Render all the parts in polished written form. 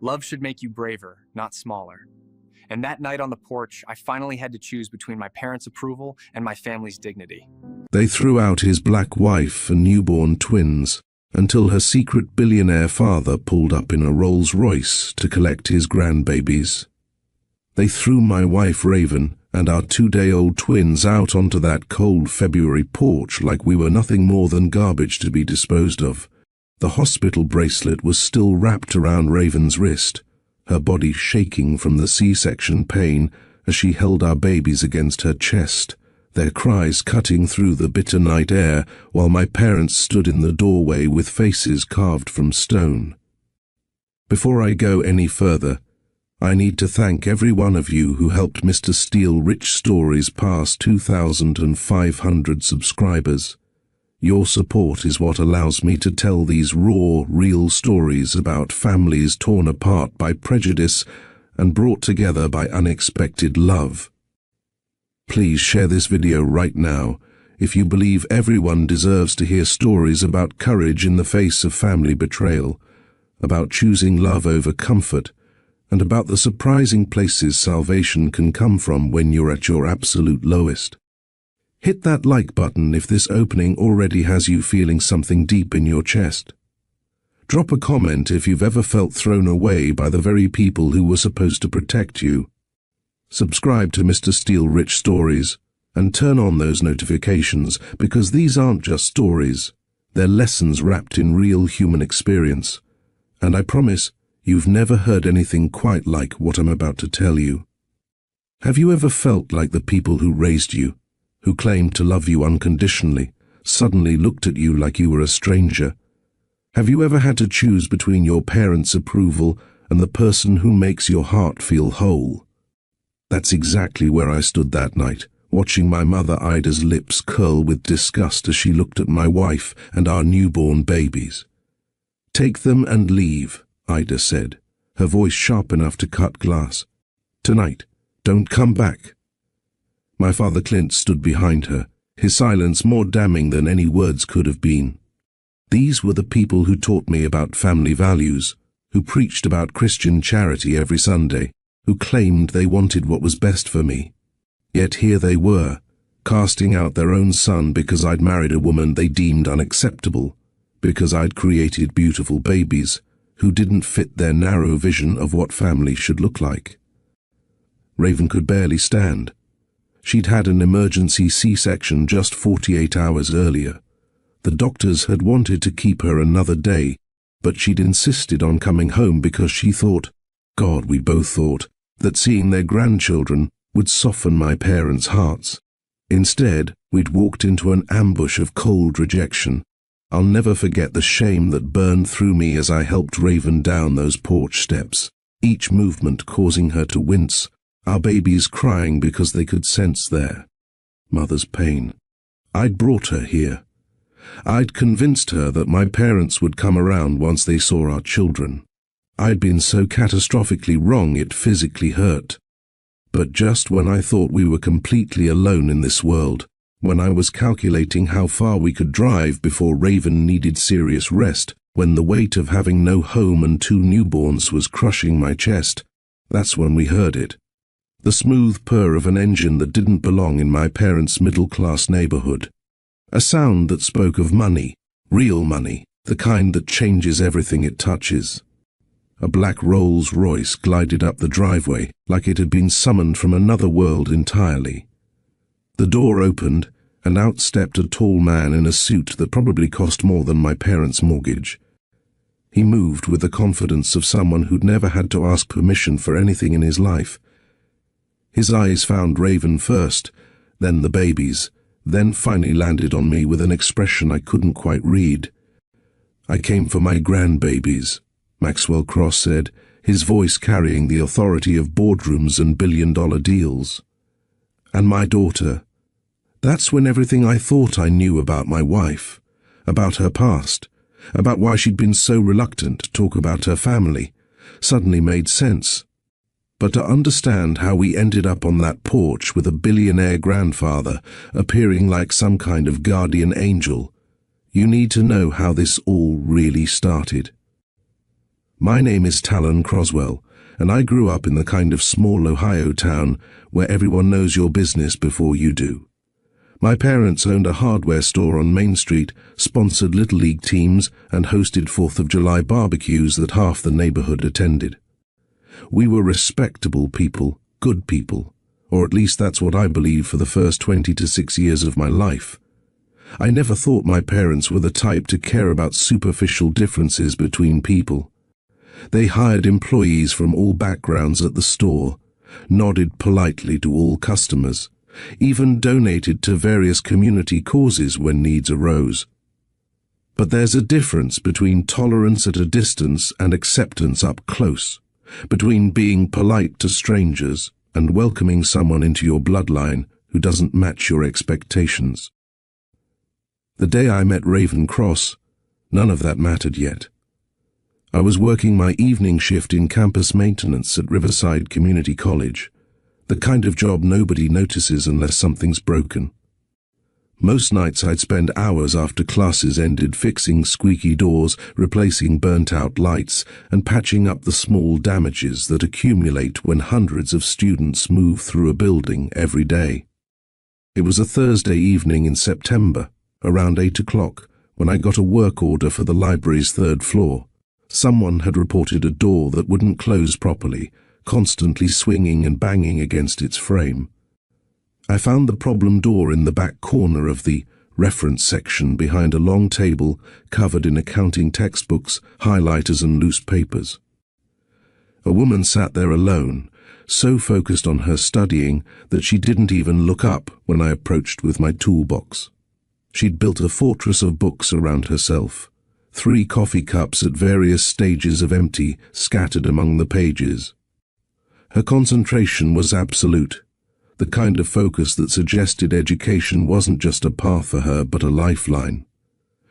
Love should make you braver, not smaller. And that night on the porch, I finally had to choose between my parents' approval and my family's dignity. They threw out his black wife and newborn twins until her secret billionaire father pulled up in a Rolls-Royce to collect his grandbabies. They threw my wife Raven and our 2-day-old twins out onto that cold February porch like we were nothing more than garbage to be disposed of. The hospital bracelet was still wrapped around Raven's wrist, her body shaking from the C-section pain as she held our babies against her chest, their cries cutting through the bitter night air while my parents stood in the doorway with faces carved from stone. Before I go any further, I need to thank every one of you who helped Mr. Steele Rich Stories pass 2,500 subscribers. Your support is what allows me to tell these raw, real stories about families torn apart by prejudice and brought together by unexpected love. Please share this video right now if you believe everyone deserves to hear stories about courage in the face of family betrayal, about choosing love over comfort, and about the surprising places salvation can come from when you're at your absolute lowest. Hit that like button if this opening already has you feeling something deep in your chest. Drop a comment if you've ever felt thrown away by the very people who were supposed to protect you. Subscribe to Mr. Steele Rich Stories and turn on those notifications, because these aren't just stories, they're lessons wrapped in real human experience. And I promise you've never heard anything quite like what I'm about to tell you. Have you ever felt like the people who raised you, who claimed to love you unconditionally, suddenly looked at you like you were a stranger? Have you ever had to choose between your parents' approval and the person who makes your heart feel whole? That's exactly where I stood that night, watching my mother Ida's lips curl with disgust as she looked at my wife and our newborn babies. "Take them and leave," Ida said, her voice sharp enough to cut glass. "Tonight, don't come back." My father Clint stood behind her, his silence more damning than any words could have been. These were the people who taught me about family values, who preached about Christian charity every Sunday, who claimed they wanted what was best for me. Yet here they were, casting out their own son because I'd married a woman they deemed unacceptable, because I'd created beautiful babies who didn't fit their narrow vision of what family should look like. Raven could barely stand. She'd had an emergency C-section just 48 hours earlier. The doctors had wanted to keep her another day, but she'd insisted on coming home because she thought, God, we both thought, that seeing their grandchildren would soften my parents' hearts. Instead, we'd walked into an ambush of cold rejection. I'll never forget the shame that burned through me as I helped Raven down those porch steps, each movement causing her to wince, our babies crying because they could sense their mother's pain. I'd brought her here. I'd convinced her that my parents would come around once they saw our children. I'd been so catastrophically wrong it physically hurt. But just when I thought we were completely alone in this world, when I was calculating how far we could drive before Raven needed serious rest, when the weight of having no home and 2 newborns was crushing my chest, that's when we heard it. The smooth purr of an engine that didn't belong in my parents' middle-class neighborhood. A sound that spoke of money, real money, the kind that changes everything it touches. A black Rolls-Royce glided up the driveway like it had been summoned from another world entirely. The door opened, and out stepped a tall man in a suit that probably cost more than my parents' mortgage. He moved with the confidence of someone who'd never had to ask permission for anything in his life. His eyes found Raven first, then the babies, then finally landed on me with an expression I couldn't quite read. "I came for my grandbabies," Maxwell Cross said, his voice carrying the authority of boardrooms and billion-dollar deals. "And my daughter." That's when everything I thought I knew about my wife, about her past, about why she'd been so reluctant to talk about her family, suddenly made sense. But to understand how we ended up on that porch with a billionaire grandfather appearing like some kind of guardian angel, you need to know how this all really started. My name is Talon Croswell, and I grew up in the kind of small Ohio town where everyone knows your business before you do. My parents owned a hardware store on Main Street, sponsored Little League teams, and hosted 4th of July barbecues that half the neighborhood attended. We were respectable people, good people, or at least that's what I believed for the first 26 years of my life. I never thought my parents were the type to care about superficial differences between people. They hired employees from all backgrounds at the store, nodded politely to all customers, even donated to various community causes when needs arose. But there's a difference between tolerance at a distance and acceptance up close, between being polite to strangers and welcoming someone into your bloodline who doesn't match your expectations. The day I met Raven Cross, none of that mattered yet. I was working my evening shift in campus maintenance at Riverside Community College, the kind of job nobody notices unless something's broken. Most nights I'd spend hours after classes ended fixing squeaky doors, replacing burnt-out lights, and patching up the small damages that accumulate when hundreds of students move through a building every day. It was a Thursday evening in September, around 8 o'clock, when I got a work order for the library's 3rd floor. Someone had reported a door that wouldn't close properly, constantly swinging and banging against its frame. I found the problem door in the back corner of the reference section behind a long table covered in accounting textbooks, highlighters and loose papers. A woman sat there alone, so focused on her studying that she didn't even look up when I approached with my toolbox. She'd built a fortress of books around herself, 3 coffee cups at various stages of empty scattered among the pages. Her concentration was absolute, the kind of focus that suggested education wasn't just a path for her but a lifeline.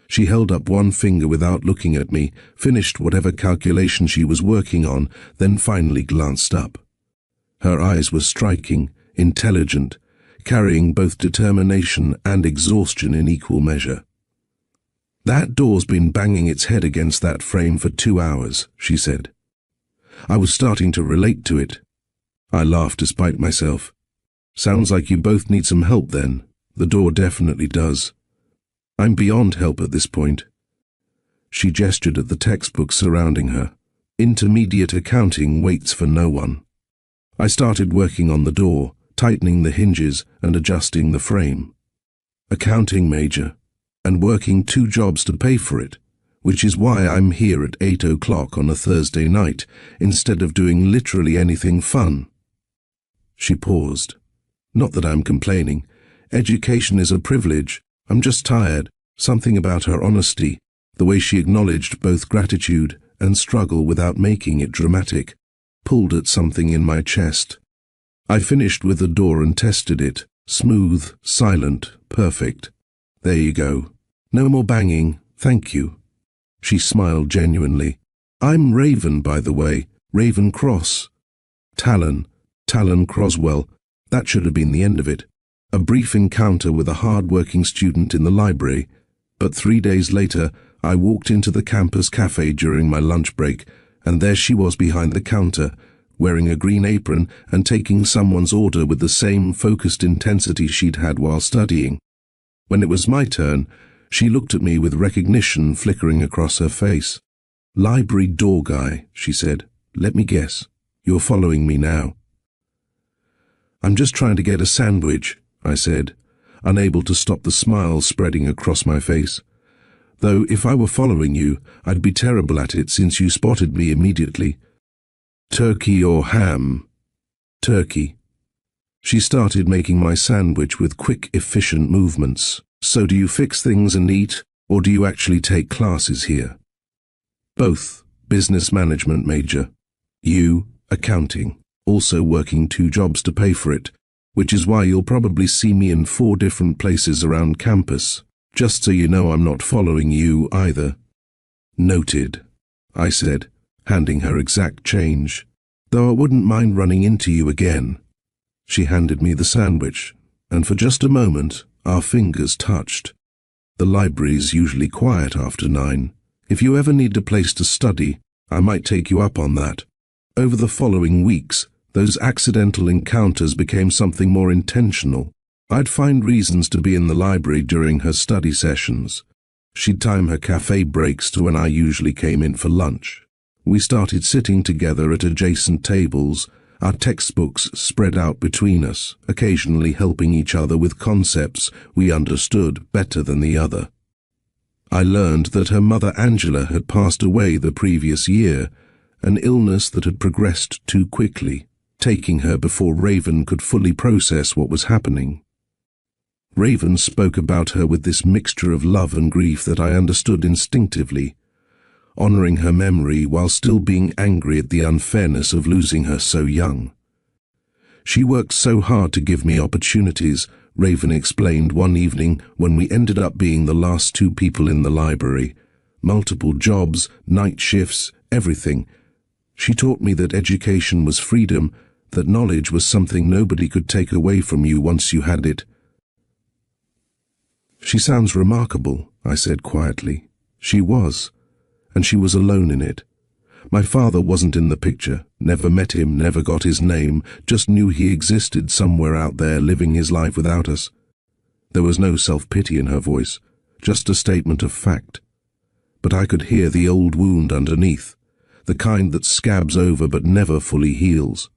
She held up one finger without looking at me, finished whatever calculation she was working on, then finally glanced up. Her eyes were striking, intelligent, carrying both determination and exhaustion in equal measure. "That door's been banging its head against that frame for 2 hours," she said. I was starting to relate to it. I laughed despite myself. "Sounds like you both need some help then. The door definitely does. I'm beyond help at this point." She gestured at the textbooks surrounding her. "Intermediate accounting waits for no one." I started working on the door, tightening the hinges and adjusting the frame. Accounting major, and working 2 jobs to pay for it, which is why I'm here at 8 o'clock on a Thursday night, instead of doing literally anything fun. She paused. "Not that I'm complaining. Education is a privilege. I'm just tired." Something about her honesty, the way she acknowledged both gratitude and struggle without making it dramatic, pulled at something in my chest. I finished with the door and tested it. Smooth, silent, perfect. "There you go. No more banging, thank you." She smiled genuinely. "I'm Raven, by the way. Raven Cross. Talon Croswell. That should have been the end of it. A brief encounter with a hard-working student in the library, but 3 days later I walked into the campus cafe during my lunch break, and there she was behind the counter, wearing a green apron and taking someone's order with the same focused intensity she'd had while studying. When it was my turn, she looked at me with recognition flickering across her face. "Library door guy," she said. "Let me guess. You're following me now." "I'm just trying to get a sandwich," I said, unable to stop the smile spreading across my face. "Though if I were following you, I'd be terrible at it since you spotted me immediately." "Turkey or ham?" "Turkey." She started making my sandwich with quick, efficient movements. "So do you fix things and eat, or do you actually take classes here?" "Both. Business management major. You, accounting. Also working 2 jobs to pay for it, which is why you'll probably see me in 4 different places around campus. Just so you know I'm not following you either." "Noted," I said, handing her exact change. "Though I wouldn't mind running into you again." She handed me the sandwich, and for just a moment, our fingers touched. The library's usually quiet after 9. If you ever need a place to study, I might take you up on that. Over the following weeks, those accidental encounters became something more intentional. I'd find reasons to be in the library during her study sessions. She'd time her cafe breaks to when I usually came in for lunch. We started sitting together at adjacent tables, our textbooks spread out between us, occasionally helping each other with concepts we understood better than the other. I learned that her mother Angela had passed away the previous year, an illness that had progressed too quickly, taking her before Raven could fully process what was happening. Raven spoke about her with this mixture of love and grief that I understood instinctively, honoring her memory while still being angry at the unfairness of losing her so young. She worked so hard to give me opportunities, Raven explained one evening when we ended up being the last 2 people in the library. Multiple jobs, night shifts, everything. She taught me that education was freedom, that knowledge was something nobody could take away from you once you had it. She sounds remarkable, I said quietly. She was, and she was alone in it. My father wasn't in the picture, never met him, never got his name, just knew he existed somewhere out there living his life without us. There was no self-pity in her voice, just a statement of fact. But I could hear the old wound underneath, the kind that scabs over but never fully heals.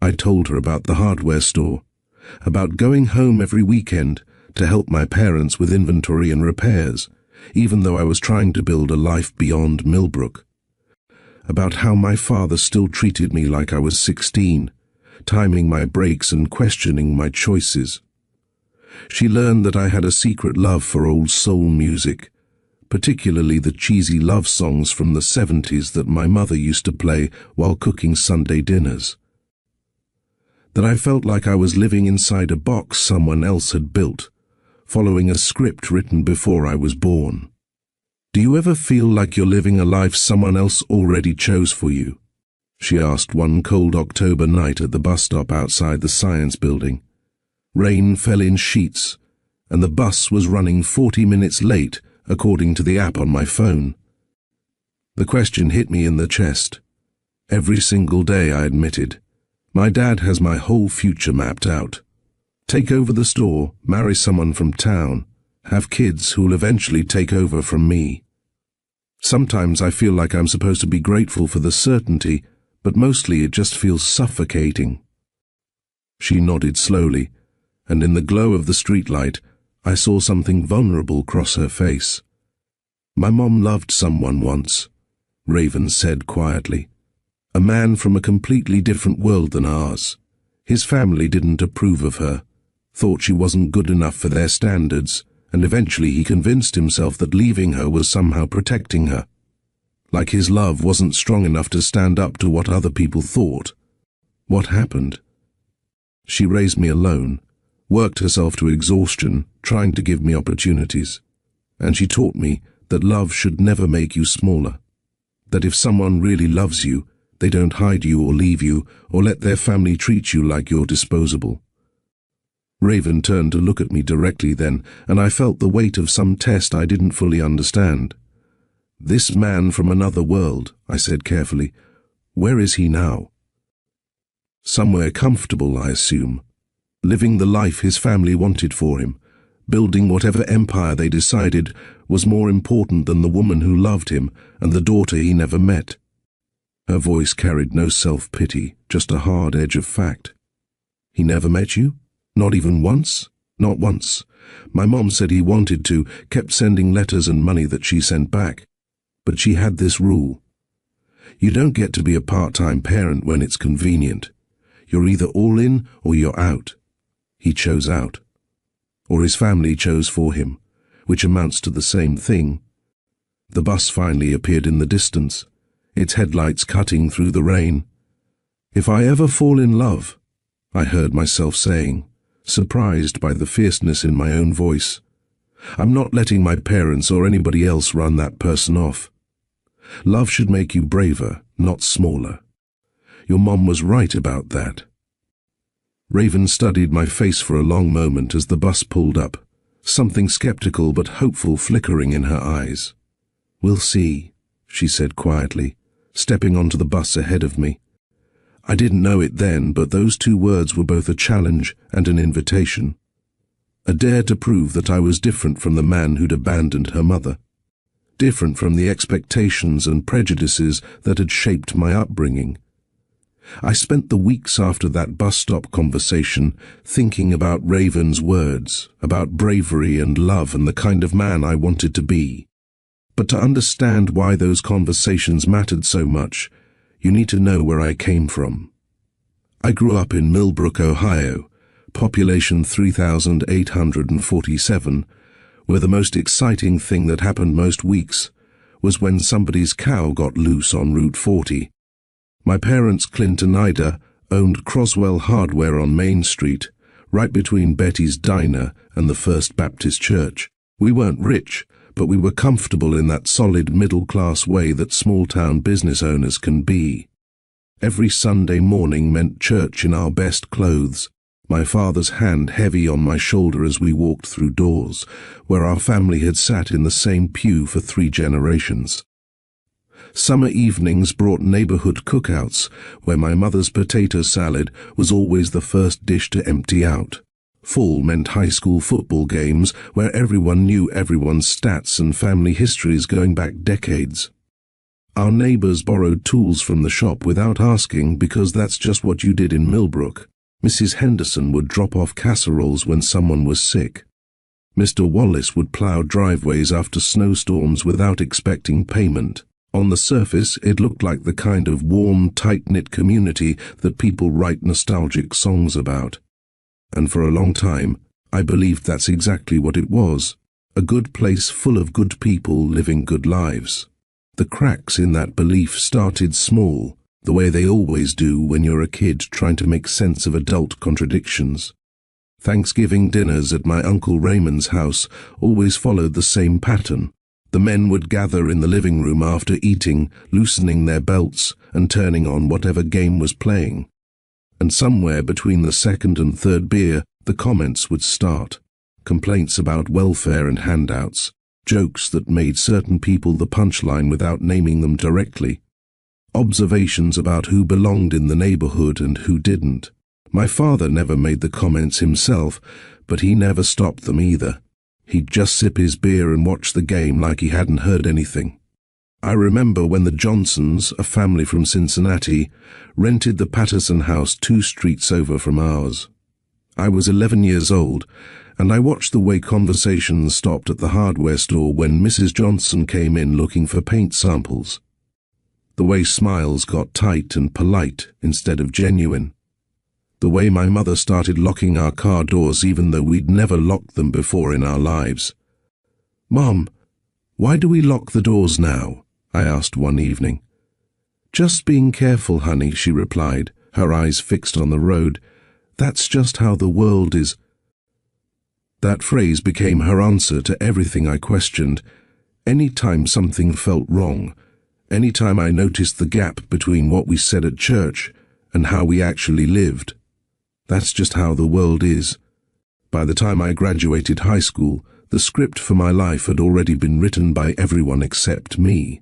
I told her about the hardware store, about going home every weekend to help my parents with inventory and repairs, even though I was trying to build a life beyond Millbrook. About how my father still treated me like I was 16, timing my breaks and questioning my choices. She learned that I had a secret love for old soul music, particularly the cheesy love songs from the 70s that my mother used to play while cooking Sunday dinners. That I felt like I was living inside a box someone else had built, following a script written before I was born. Do you ever feel like you're living a life someone else already chose for you? She asked one cold October night at the bus stop outside the science building. Rain fell in sheets, and the bus was running 40 minutes late, according to the app on my phone. The question hit me in the chest. Every single day, I admitted. My dad has my whole future mapped out. Take over the store, marry someone from town, have kids who'll eventually take over from me. Sometimes I feel like I'm supposed to be grateful for the certainty, but mostly it just feels suffocating. She nodded slowly, and in the glow of the streetlight, I saw something vulnerable cross her face. My mom loved someone once, Raven said quietly. A man from a completely different world than ours. His family didn't approve of her, thought she wasn't good enough for their standards, and eventually he convinced himself that leaving her was somehow protecting her. Like his love wasn't strong enough to stand up to what other people thought. What happened? She raised me alone, worked herself to exhaustion, trying to give me opportunities. And she taught me that love should never make you smaller. That if someone really loves you, they don't hide you or leave you, or let their family treat you like you're disposable. Raven turned to look at me directly then, and I felt the weight of some test I didn't fully understand. This man from another world, I said carefully. Where is he now? Somewhere comfortable, I assume. Living the life his family wanted for him. Building whatever empire they decided was more important than the woman who loved him and the daughter he never met. Her voice carried no self-pity, just a hard edge of fact. He never met you? Not even once? Not once. My mom said he wanted to, kept sending letters and money that she sent back. But she had this rule. You don't get to be a part-time parent when it's convenient. You're either all in or you're out. He chose out. Or his family chose for him, which amounts to the same thing. The bus finally appeared in the distance, its headlights cutting through the rain. If I ever fall in love, I heard myself saying, surprised by the fierceness in my own voice. I'm not letting my parents or anybody else run that person off. Love should make you braver, not smaller. Your mom was right about that. Raven studied my face for a long moment as the bus pulled up, something skeptical but hopeful flickering in her eyes. We'll see, she said quietly, stepping onto the bus ahead of me. I didn't know it then, but those two words were both a challenge and an invitation. A dare to prove that I was different from the man who'd abandoned her mother. Different from the expectations and prejudices that had shaped my upbringing. I spent the weeks after that bus stop conversation thinking about Raven's words, about bravery and love and the kind of man I wanted to be. But to understand why those conversations mattered so much, you need to know where I came from. I grew up in Millbrook, Ohio, population 3,847, where the most exciting thing that happened most weeks was when somebody's cow got loose on Route 40. My parents, Clint and Ida, owned Croswell Hardware on Main Street, right between Betty's Diner and the First Baptist Church. We weren't rich, but we were comfortable in that solid middle-class way that small-town business owners can be. Every Sunday morning meant church in our best clothes, my father's hand heavy on my shoulder as we walked through doors, where our family had sat in the same pew for 3 generations. Summer evenings brought neighborhood cookouts, where my mother's potato salad was always the first dish to empty out. Fall meant high school football games where everyone knew everyone's stats and family histories going back decades. Our neighbors borrowed tools from the shop without asking because that's just what you did in Millbrook. Mrs. Henderson would drop off casseroles when someone was sick. Mr. Wallace would plow driveways after snowstorms without expecting payment. On the surface, it looked like the kind of warm, tight-knit community that people write nostalgic songs about. And for a long time, I believed that's exactly what it was. A good place full of good people living good lives. The cracks in that belief started small, the way they always do when you're a kid trying to make sense of adult contradictions. Thanksgiving dinners at my Uncle Raymond's house always followed the same pattern. The men would gather in the living room after eating, loosening their belts and turning on whatever game was playing. And somewhere between the second and third beer, the comments would start. Complaints about welfare and handouts, jokes that made certain people the punchline without naming them directly, observations about who belonged in the neighborhood and who didn't. My father never made the comments himself, but he never stopped them either. He'd just sip his beer and watch the game like he hadn't heard anything. I remember when the Johnsons, a family from Cincinnati, rented the Patterson house 2 streets over from ours. I was 11 years old, and I watched the way conversations stopped at the hardware store when Mrs. Johnson came in looking for paint samples. The way smiles got tight and polite instead of genuine. The way my mother started locking our car doors even though we'd never locked them before in our lives. "Mom, why do we lock the doors now?" I asked one evening. "Just being careful, honey," she replied, her eyes fixed on the road. "That's just how the world is." That phrase became her answer to everything I questioned. Any time something felt wrong, any time I noticed the gap between what we said at church and how we actually lived. That's just how the world is. By the time I graduated high school, the script for my life had already been written by everyone except me.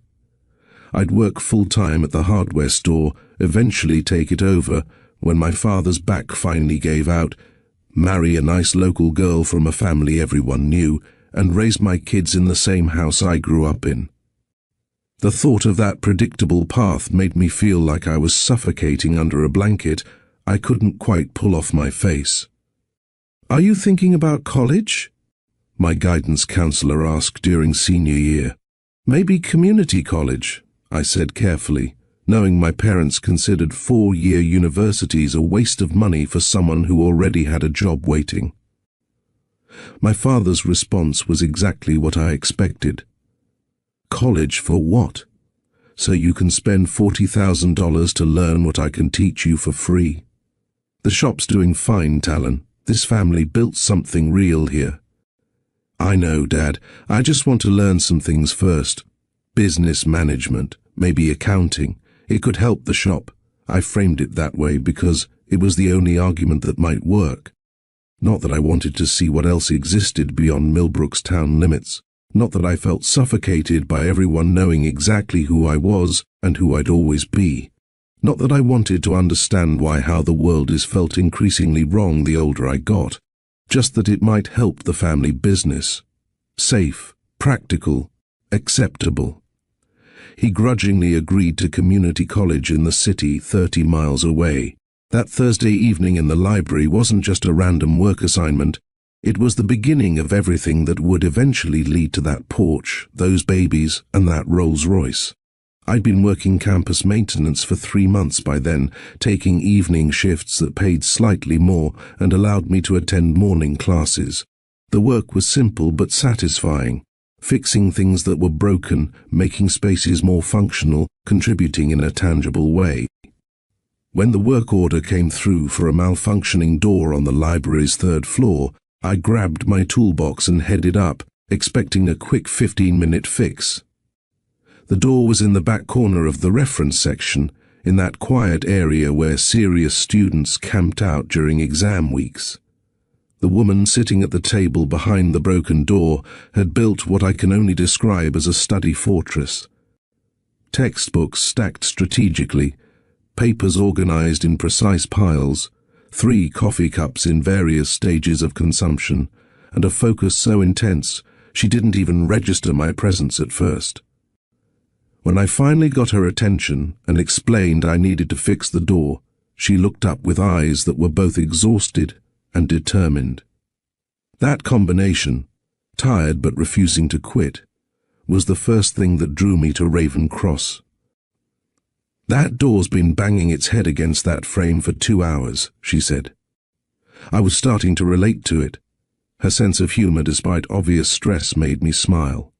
I'd work full-time at the hardware store, eventually take it over, when my father's back finally gave out, marry a nice local girl from a family everyone knew, and raise my kids in the same house I grew up in. The thought of that predictable path made me feel like I was suffocating under a blanket I couldn't quite pull off my face. "Are you thinking about college?" my guidance counselor asked during senior year. "Maybe community college," I said carefully, knowing my parents considered 4-year universities a waste of money for someone who already had a job waiting. My father's response was exactly what I expected. "College for what? So you can spend $40,000 to learn what I can teach you for free? The shop's doing fine, Talon. This family built something real here." "I know, Dad. I just want to learn some things first. Business management, maybe accounting. It could help the shop." I framed it that way because it was the only argument that might work. Not that I wanted to see what else existed beyond Millbrook's town limits. Not that I felt suffocated by everyone knowing exactly who I was and who I'd always be. Not that I wanted to understand how the world is felt increasingly wrong the older I got. Just that it might help the family business. Safe, practical, acceptable. He grudgingly agreed to community college in the city 30 miles away. That Thursday evening in the library wasn't just a random work assignment. It was the beginning of everything that would eventually lead to that porch, those babies, and that Rolls Royce. I'd been working campus maintenance for 3 months by then, taking evening shifts that paid slightly more and allowed me to attend morning classes. The work was simple but satisfying, fixing things that were broken, making spaces more functional, contributing in a tangible way. When the work order came through for a malfunctioning door on the library's 3rd floor, I grabbed my toolbox and headed up, expecting a quick 15-minute fix. The door was in the back corner of the reference section, in that quiet area where serious students camped out during exam weeks. The woman sitting at the table behind the broken door had built what I can only describe as a study fortress. Textbooks stacked strategically, papers organized in precise piles, 3 coffee cups in various stages of consumption, and a focus so intense she didn't even register my presence at first. When I finally got her attention and explained I needed to fix the door, she looked up with eyes that were both exhausted and determined. That combination, tired but refusing to quit, was the first thing that drew me to Raven Cross. "That door's been banging its head against that frame for 2 hours," she said. I was starting to relate to it. Her sense of humor despite obvious stress made me smile.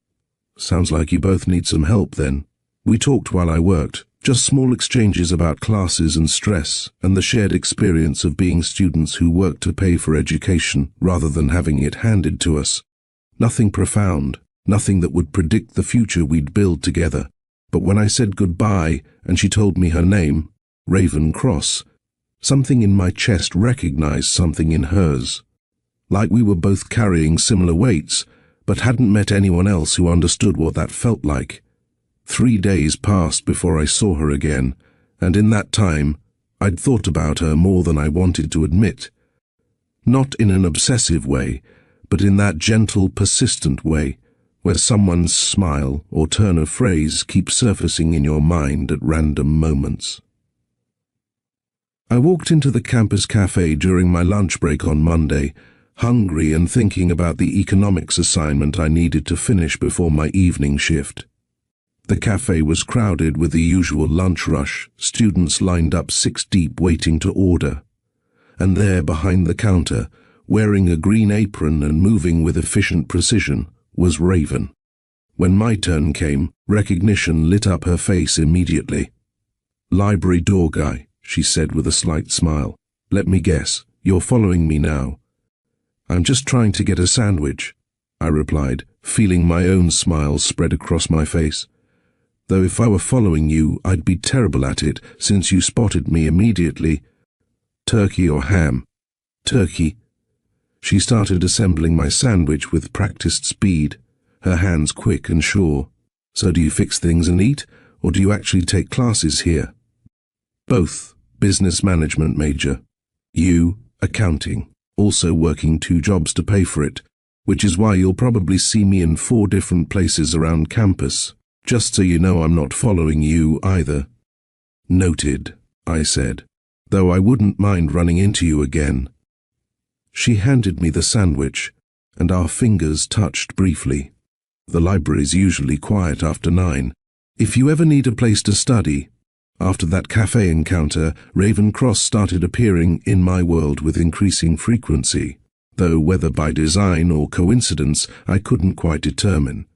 "Sounds like you both need some help then." We talked while I worked, just small exchanges about classes and stress, and the shared experience of being students who work to pay for education rather than having it handed to us. Nothing profound, nothing that would predict the future we'd build together. But when I said goodbye and she told me her name, Raven Cross, something in my chest recognized something in hers. Like we were both carrying similar weights, but hadn't met anyone else who understood what that felt like. 3 days passed before I saw her again, and in that time, I'd thought about her more than I wanted to admit. Not in an obsessive way, but in that gentle, persistent way, where someone's smile or turn of phrase keeps surfacing in your mind at random moments. I walked into the campus cafe during my lunch break on Monday, hungry and thinking about the economics assignment I needed to finish before my evening shift. The cafe was crowded with the usual lunch rush, students lined up 6 deep waiting to order. And there behind the counter, wearing a green apron and moving with efficient precision, was Raven. When my turn came, recognition lit up her face immediately. "Library door guy," she said with a slight smile. "Let me guess, you're following me now." "I'm just trying to get a sandwich," I replied, feeling my own smile spread across my face. "Though if I were following you, I'd be terrible at it, since you spotted me immediately." "Turkey or ham?" "Turkey." She started assembling my sandwich with practiced speed, her hands quick and sure. "So do you fix things and eat, or do you actually take classes here?" "Both. Business management major. You, accounting. Also working 2 jobs to pay for it, which is why you'll probably see me in 4 different places around campus. Just so you know I'm not following you either." "Noted," I said, "though I wouldn't mind running into you again." She handed me the sandwich, and our fingers touched briefly. The library's usually quiet after 9. If you ever need a place to study. After that cafe encounter, Raven Cross started appearing in my world with increasing frequency, though whether by design or coincidence I couldn't quite determine.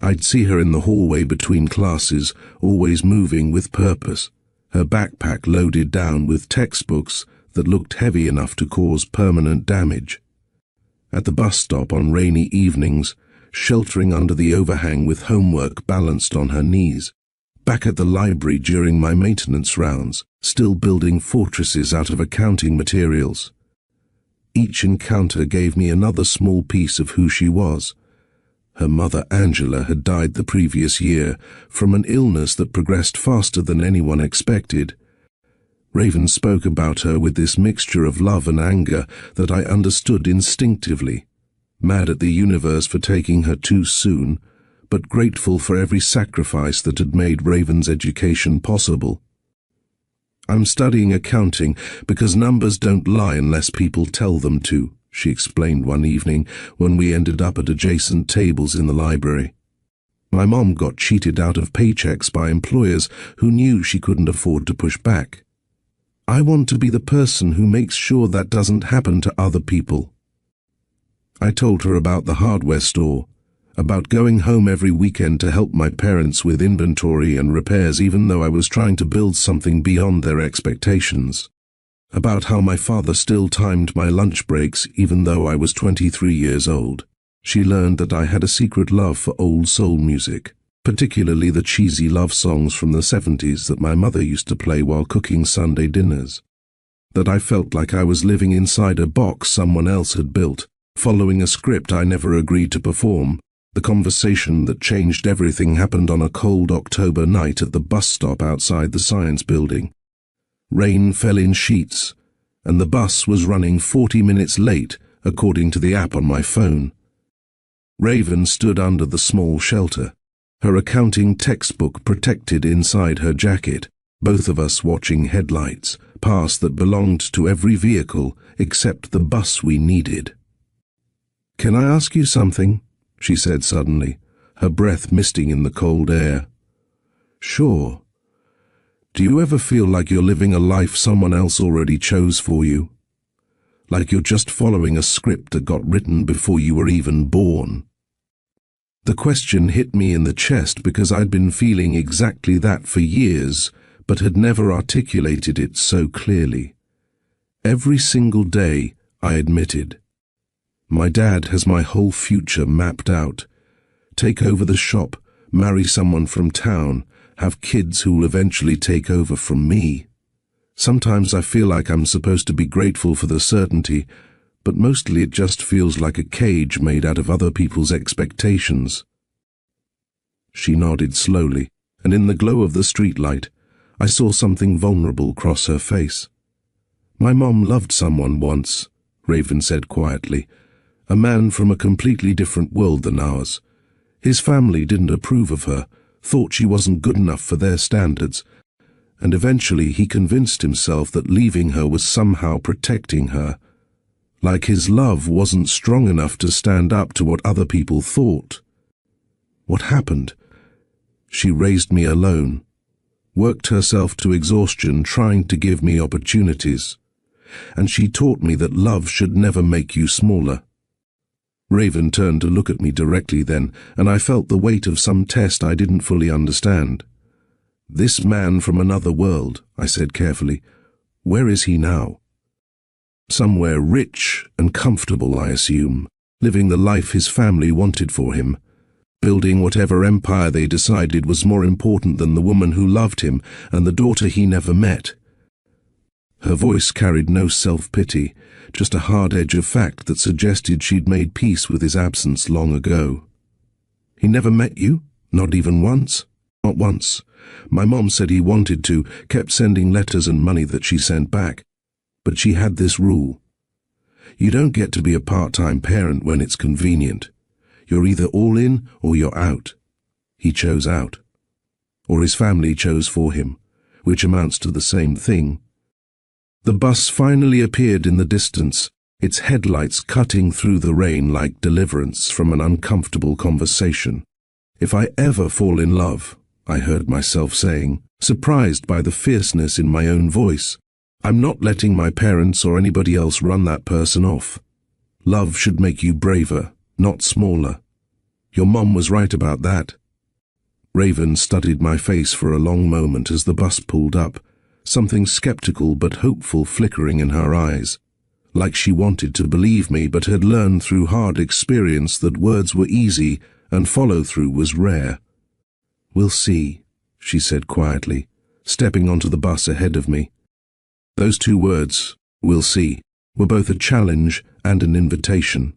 I'd see her in the hallway between classes, always moving with purpose, her backpack loaded down with textbooks that looked heavy enough to cause permanent damage. At the bus stop on rainy evenings, sheltering under the overhang with homework balanced on her knees. Back at the library during my maintenance rounds, still building fortresses out of accounting materials. Each encounter gave me another small piece of who she was, Her mother, Angela, had died the previous year from an illness that progressed faster than anyone expected. Raven spoke about her with this mixture of love and anger that I understood instinctively, mad at the universe for taking her too soon, but grateful for every sacrifice that had made Raven's education possible. "I'm studying accounting because numbers don't lie unless people tell them to," she explained one evening when we ended up at adjacent tables in the library. "My mom got cheated out of paychecks by employers who knew she couldn't afford to push back. I want to be the person who makes sure that doesn't happen to other people." I told her about the hardware store, about going home every weekend to help my parents with inventory and repairs even though I was trying to build something beyond their expectations, about how my father still timed my lunch breaks even though I was 23 years old. She learned that I had a secret love for old soul music, particularly the cheesy love songs from the 70s that my mother used to play while cooking Sunday dinners, that I felt like I was living inside a box someone else had built, following a script I never agreed to perform. The conversation that changed everything happened on a cold October night at the bus stop outside the science building. Rain fell in sheets, and the bus was running 40 minutes late, according to the app on my phone. Raven stood under the small shelter, her accounting textbook protected inside her jacket, both of us watching headlights pass that belonged to every vehicle except the bus we needed. "Can I ask you something?" she said suddenly, her breath misting in the cold air. "Sure. Do you ever feel like you're living a life someone else already chose for you? Like you're just following a script that got written before you were even born?" The question hit me in the chest because I'd been feeling exactly that for years, but had never articulated it so clearly. Every single day, I admitted. My dad has my whole future mapped out. Take over the shop, marry someone from town, have kids who will eventually take over from me. Sometimes I feel like I'm supposed to be grateful for the certainty, but mostly it just feels like a cage made out of other people's expectations. She nodded slowly, and in the glow of the streetlight, I saw something vulnerable cross her face. "My mom loved someone once," Raven said quietly. "A man from a completely different world than ours. His family didn't approve of her, thought she wasn't good enough for their standards, and eventually he convinced himself that leaving her was somehow protecting her. Like his love wasn't strong enough to stand up to what other people thought. What happened? She raised me alone, worked herself to exhaustion trying to give me opportunities, and she taught me that love should never make you smaller." Raven turned to look at me directly then, and I felt the weight of some test I didn't fully understand. "This man from another world," I said carefully. "Where is he now?" "Somewhere rich and comfortable, I assume, living the life his family wanted for him, building whatever empire they decided was more important than the woman who loved him and the daughter he never met." Her voice carried no self-pity, just a hard edge of fact that suggested she'd made peace with his absence long ago. "He never met you? Not even once?" "Not once. My mom said he wanted to, kept sending letters and money that she sent back. But she had this rule. You don't get to be a part-time parent when it's convenient. You're either all in or you're out." He chose out. Or his family chose for him, which amounts to the same thing. The bus finally appeared in the distance, its headlights cutting through the rain like deliverance from an uncomfortable conversation. "If I ever fall in love," I heard myself saying, surprised by the fierceness in my own voice, "I'm not letting my parents or anybody else run that person off. Love should make you braver, not smaller. Your mom was right about that." Raven studied my face for a long moment as the bus pulled up, something skeptical but hopeful flickering in her eyes, like she wanted to believe me but had learned through hard experience that words were easy and follow-through was rare. "We'll see," she said quietly, stepping onto the bus ahead of me. Those two words, "we'll see," were both a challenge and an invitation.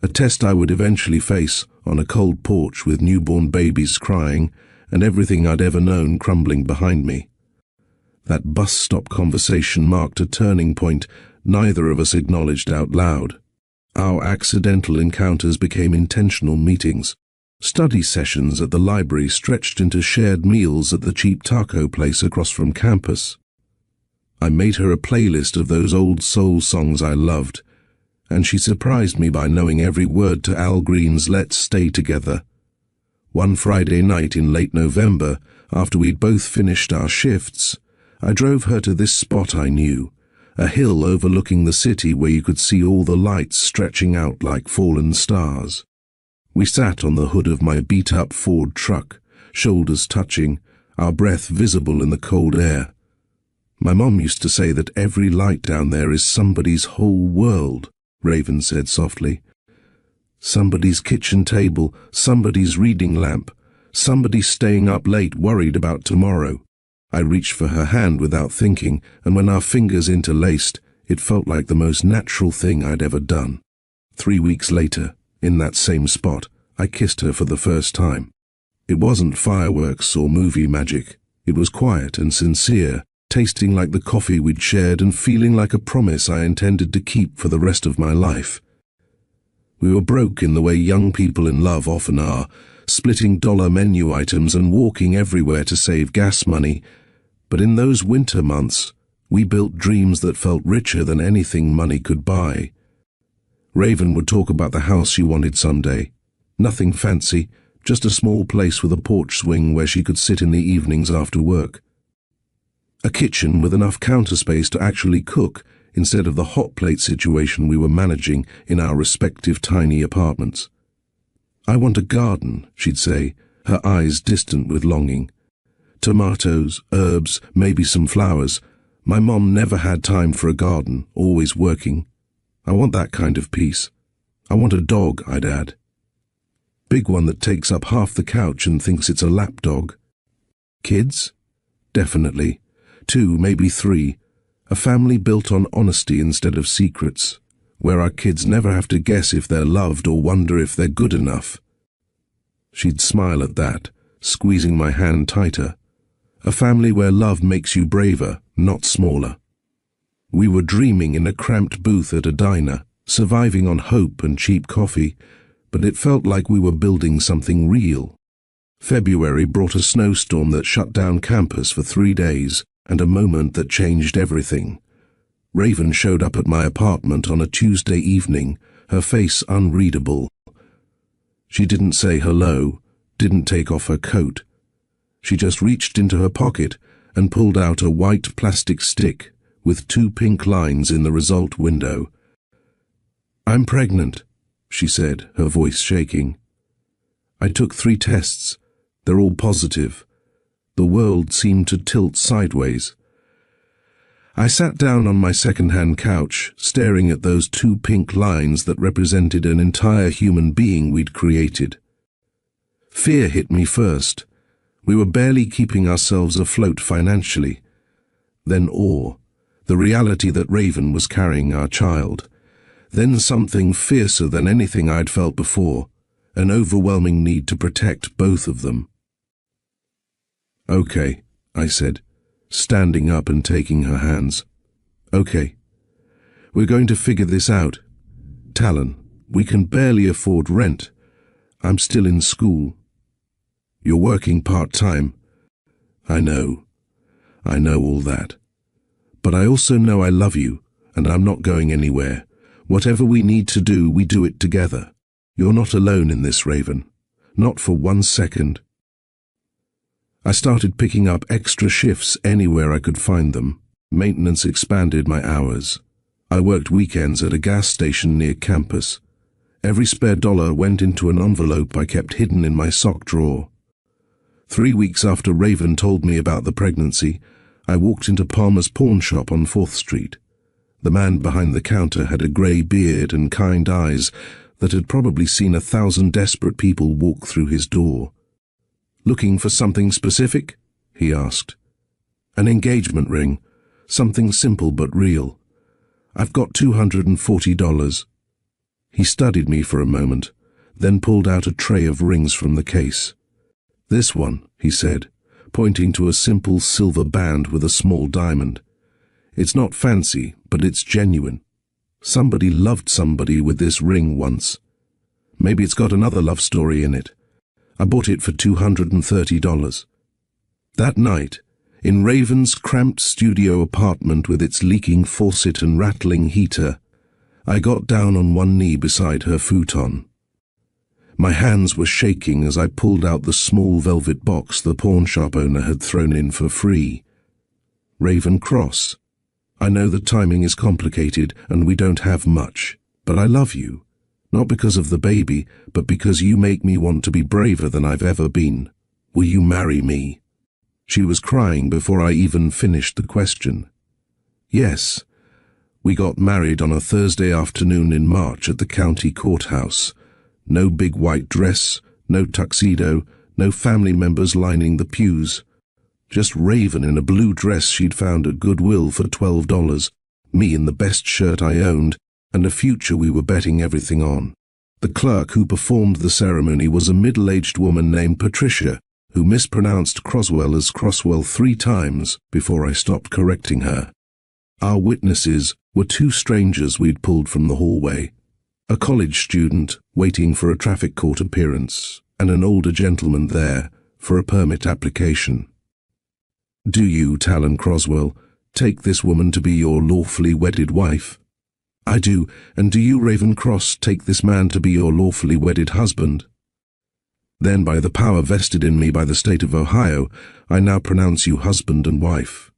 A test I would eventually face on a cold porch with newborn babies crying and everything I'd ever known crumbling behind me. That bus stop conversation marked a turning point neither of us acknowledged out loud. Our accidental encounters became intentional meetings. Study sessions at the library stretched into shared meals at the cheap taco place across from campus. I made her a playlist of those old soul songs I loved, and she surprised me by knowing every word to Al Green's Let's Stay Together. One Friday night in late November, after we'd both finished our shifts, I drove her to this spot I knew, a hill overlooking the city where you could see all the lights stretching out like fallen stars. We sat on the hood of my beat-up Ford truck, shoulders touching, our breath visible in the cold air. My mom used to say that every light down there is somebody's whole world, Raven said softly. Somebody's kitchen table, somebody's reading lamp, somebody staying up late worried about tomorrow. I reached for her hand without thinking, and when our fingers interlaced, it felt like the most natural thing I'd ever done. 3 weeks later, in that same spot, I kissed her for the first time. It wasn't fireworks or movie magic. It was quiet and sincere, tasting like the coffee we'd shared and feeling like a promise I intended to keep for the rest of my life. We were broke in the way young people in love often are, splitting dollar menu items and walking everywhere to save gas money, but in those winter months, we built dreams that felt richer than anything money could buy. Raven would talk about the house she wanted someday. Nothing fancy, just a small place with a porch swing where she could sit in the evenings after work. A kitchen with enough counter space to actually cook instead of the hot plate situation we were managing in our respective tiny apartments. I want a garden, she'd say, her eyes distant with longing. Tomatoes, herbs, maybe some flowers. My mom never had time for a garden, always working. I want that kind of peace. I want a dog, I'd add. Big one that takes up half the couch and thinks it's a lap dog. Kids? Definitely. 2, maybe 3. A family built on honesty instead of secrets, where our kids never have to guess if they're loved or wonder if they're good enough. She'd smile at that, squeezing my hand tighter. A family where love makes you braver, not smaller. We were dreaming in a cramped booth at a diner, surviving on hope and cheap coffee, but it felt like we were building something real. February brought a snowstorm that shut down campus for 3 days, and a moment that changed everything. Raven showed up at my apartment on a Tuesday evening, her face unreadable. She didn't say hello, didn't take off her coat. She just reached into her pocket and pulled out a white plastic stick with 2 pink lines in the result window. "I'm pregnant," she said, her voice shaking. "I took 3 tests. They're all positive." The world seemed to tilt sideways. I sat down on my second-hand couch, staring at those 2 pink lines that represented an entire human being we'd created. Fear hit me first. We were barely keeping ourselves afloat financially. Then awe, the reality that Raven was carrying our child. Then something fiercer than anything I'd felt before, an overwhelming need to protect both of them. "Okay," I said, standing up and taking her hands. "Okay. We're going to figure this out. Talon, we can barely afford rent. I'm still in school. You're working part-time. I know all that. But I also know I love you, and I'm not going anywhere. Whatever we need to do, we do it together. You're not alone in this, Raven. Not for 1 second. I started picking up extra shifts anywhere I could find them. Maintenance expanded my hours. I worked weekends at a gas station near campus. Every spare dollar went into an envelope I kept hidden in my sock drawer. 3 weeks after Raven told me about the pregnancy, I walked into Palmer's pawn shop on 4th Street. The man behind the counter had a grey beard and kind eyes that had probably seen 1,000 desperate people walk through his door. "Looking for something specific?" he asked. "An engagement ring. Something simple but real. I've got $240. He studied me for a moment, then pulled out a tray of rings from the case. "This one," he said, pointing to a simple silver band with a small diamond. "It's not fancy, but it's genuine. Somebody loved somebody with this ring once. Maybe it's got another love story in it. I bought it for $230. That night, in Raven's cramped studio apartment with its leaking faucet and rattling heater, I got down on one knee beside her futon. My hands were shaking as I pulled out the small velvet box the pawnshop owner had thrown in for free. Raven Cross. I know the timing is complicated and we don't have much, but I love you. Not because of the baby, but because you make me want to be braver than I've ever been. Will you marry me?" She was crying before I even finished the question. "Yes. We got married on a Thursday afternoon in March at the county courthouse. No big white dress, no tuxedo, no family members lining the pews. Just Raven in a blue dress she'd found at Goodwill for $12, me in the best shirt I owned, and a future we were betting everything on. The clerk who performed the ceremony was a middle-aged woman named Patricia, who mispronounced Croswell as Crosswell 3 times before I stopped correcting her. Our witnesses were 2 strangers we'd pulled from the hallway. A college student waiting for a traffic court appearance, and an older gentleman there for a permit application. "Do you, Talon Croswell, take this woman to be your lawfully wedded wife?" "I do, and do you, Raven Cross, take this man to be your lawfully wedded husband?" "Then by the power vested in me by the state of Ohio, I now pronounce you husband and wife."